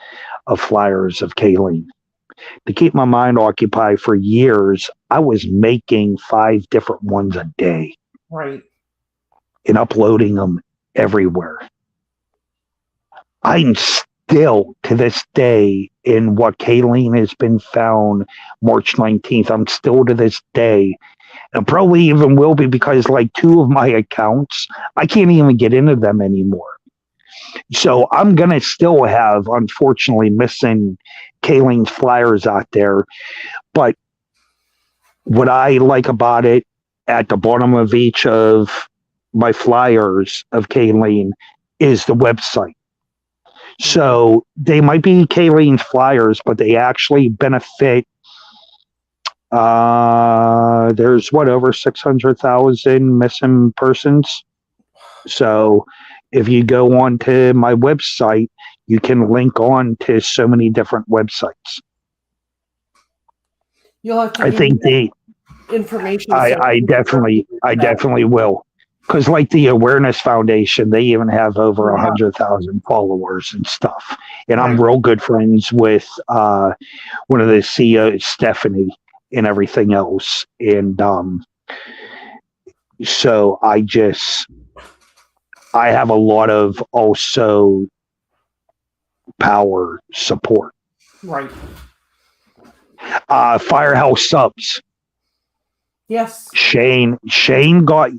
of flyers of Kayleen. To keep my mind occupied for years, I was making 5 different ones a day. Right. And uploading them everywhere. I'm still, to this day, in what Kayleen has been found March 19th, I'm still to this day, and probably even will be, because like 2 of my accounts, I can't even get into them anymore. So I'm going to still have, unfortunately, missing Kayleen's flyers out there. But what I like about it, at the bottom of each of my flyers of Kayleen, is the website. So they might be Kayleen's flyers, but they actually benefit. There's over 600,000 missing persons. So if you go on to my website, you can link on to so many different websites. You'll have to I think information. I definitely will. Because like the Awareness Foundation, they even have over 100,000 followers and stuff. And I'm real good friends with one of the CEOs, Stephanie, and everything else. And so I have a lot of also power support. Right. Firehouse subs. Yes. Shane got,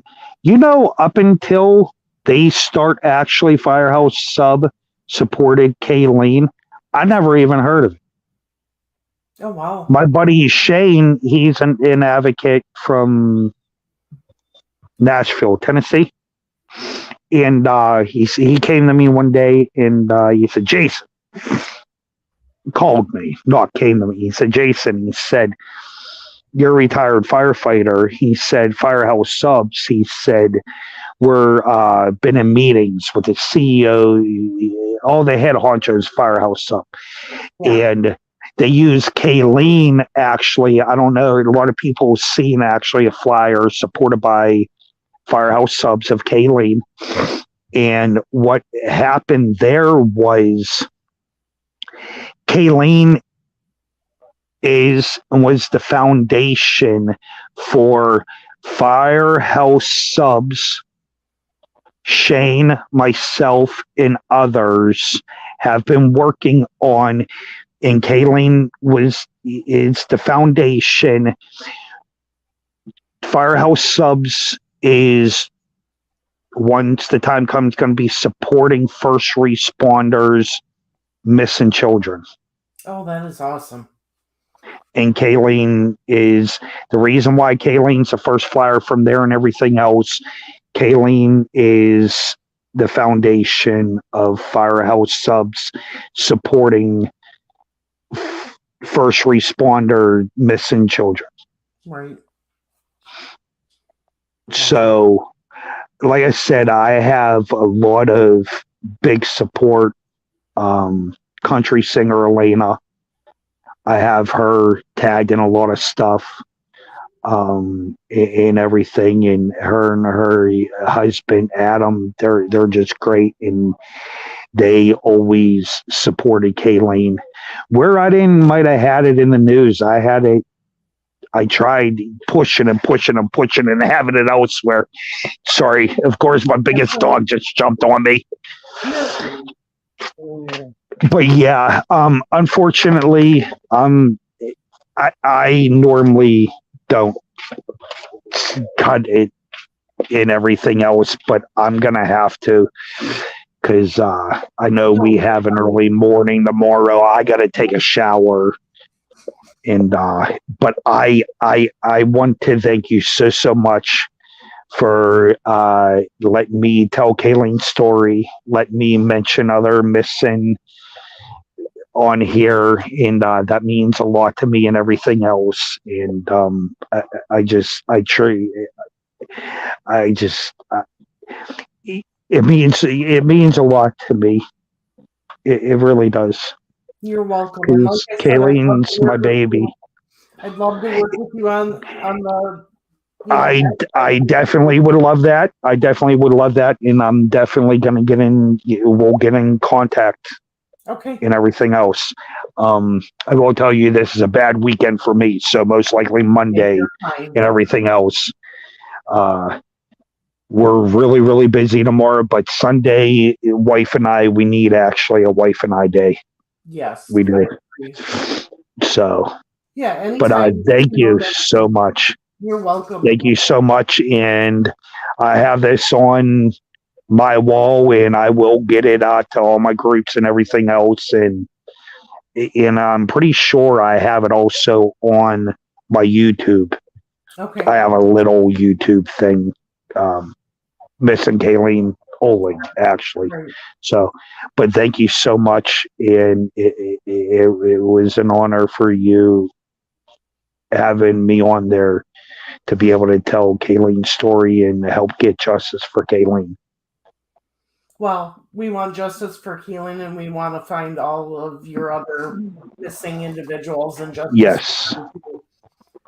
up until they start actually Firehouse sub supported Kayleen, I never even heard of it. Oh, wow. My buddy Shane, he's an advocate from Nashville, Tennessee. And he came to me one day and he said, Jason, called me, not came to me. He said, Jason, he said, you're a retired firefighter. He said, Firehouse subs. He said, we're been in meetings with the CEO, all the head honchos, Firehouse sub. Yeah. And they use Kayleen, actually. I don't know. A lot of people have seen actually a flyer supported by Firehouse subs of Kayleen. And what happened there was Kayleen was the foundation for Firehouse subs. Shane, myself, and others have been working on, and Kayleen is the foundation. Firehouse subs is, once the time comes, going to be supporting first responders, missing children. Oh, that is awesome. And Kayleen is the reason why Kayleen's the first flyer from there and everything else. Kayleen is the foundation of Firehouse subs supporting first responder missing children. Right. So like I said, I have a lot of big support. Country singer Elena, I have her tagged in a lot of stuff, and everything. And her husband Adam, they're just great, and they always supported Kayleen. Where I didn't might have had it in the news. I tried pushing and pushing and pushing and having it elsewhere. Sorry, of course, my biggest dog just jumped on me. But yeah, unfortunately, I normally don't cut it and everything else, but I'm gonna have to because I know we have an early morning tomorrow. I gotta take a shower, and but I want to thank you so much for letting me tell Kayleen's story, let me mention other missing on here, and that means a lot to me and everything else. And it means a lot to me. It really does. You're welcome. And like Because I said, Kayleen's my baby. I'd love to work with you on the. I definitely would love that. I definitely would love that, and I'm definitely gonna get in. We'll get in contact. Okay. And everything else. I will tell you, this is a bad weekend for me. So most likely Monday and everything else. We're really, really busy tomorrow, but Sunday, wife and I, we need actually a wife and I day. Yes. We do. So. Yeah. Anytime. But thank you so much. You're welcome. Thank you so much. And I have this on my wall, and I will get it out to all my groups and everything else, and I'm pretty sure I have it also on my YouTube. Okay. I have a little YouTube thing, missing Kaylene Oehling, actually. Right. So, but thank you so much, and it was an honor for you having me on there to be able to tell Kayleen's story and help get justice for Kayleen. Well, we want justice for Kayleen, and we want to find all of your other missing individuals and justice. Yes.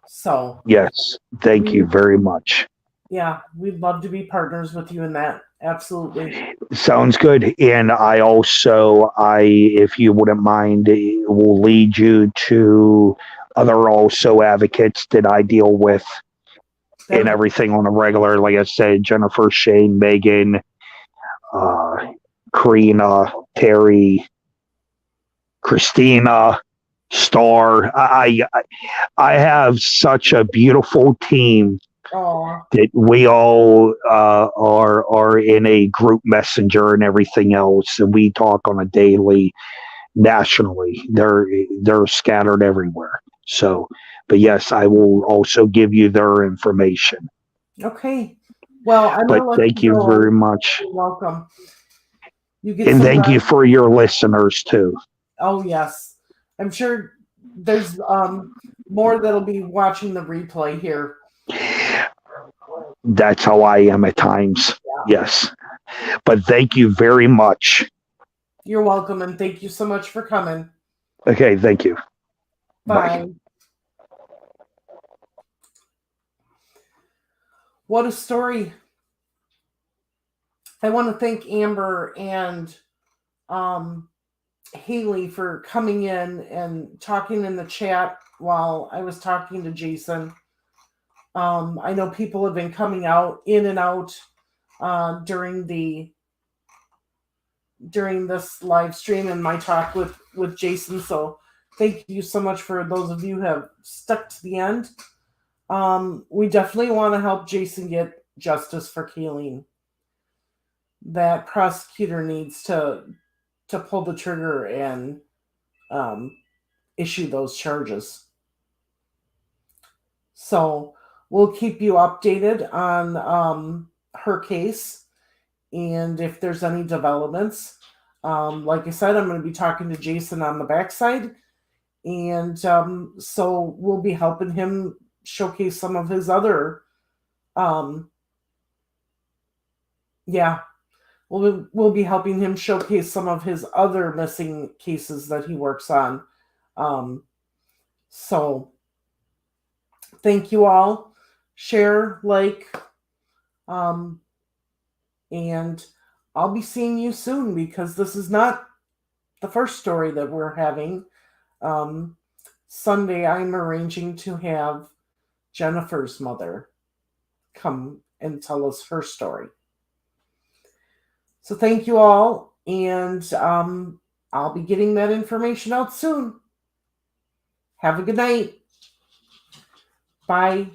So. Yes. Thank you very much. Yeah, we'd love to be partners with you in that. Absolutely. Sounds good. And if you wouldn't mind, will lead you to other also advocates that I deal with and everything on a regular. Like I said, Jennifer, Shane, Megan, Karina, Terry, Christina, Star. I have such a beautiful team that we all are in a group messenger and everything else, and we talk on a daily, nationally. They're scattered everywhere. So, but yes, I will also give you their information. Okay. Well, thank you very much. You're welcome. And thank you for your listeners too. Oh yes, I'm sure there's more that'll be watching the replay here. That's how I am at times. Yeah. Yes, but thank you very much. You're welcome, and thank you so much for coming. Okay, thank you. Bye. What a story. I want to thank Amber and Haley for coming in and talking in the chat while I was talking to Jason. I know people have been coming in and out during this live stream and my talk with Jason. So thank you so much for those of you who have stuck to the end. We definitely want to help Jason get justice for Kayleen. That prosecutor needs to pull the trigger and issue those charges. So we'll keep you updated on her case, and if there's any developments. Like I said, I'm going to be talking to Jason on the backside, and so we'll be helping him showcase some of his other Yeah. We'll be helping him showcase some of his other missing cases that he works on. So thank you all. Share, like, and I'll be seeing you soon because this is not the first story that we're having. Sunday, I'm arranging to have Jennifer's mother come and tell us her story. So thank you all, and I'll be getting that information out soon. Have a good night. Bye.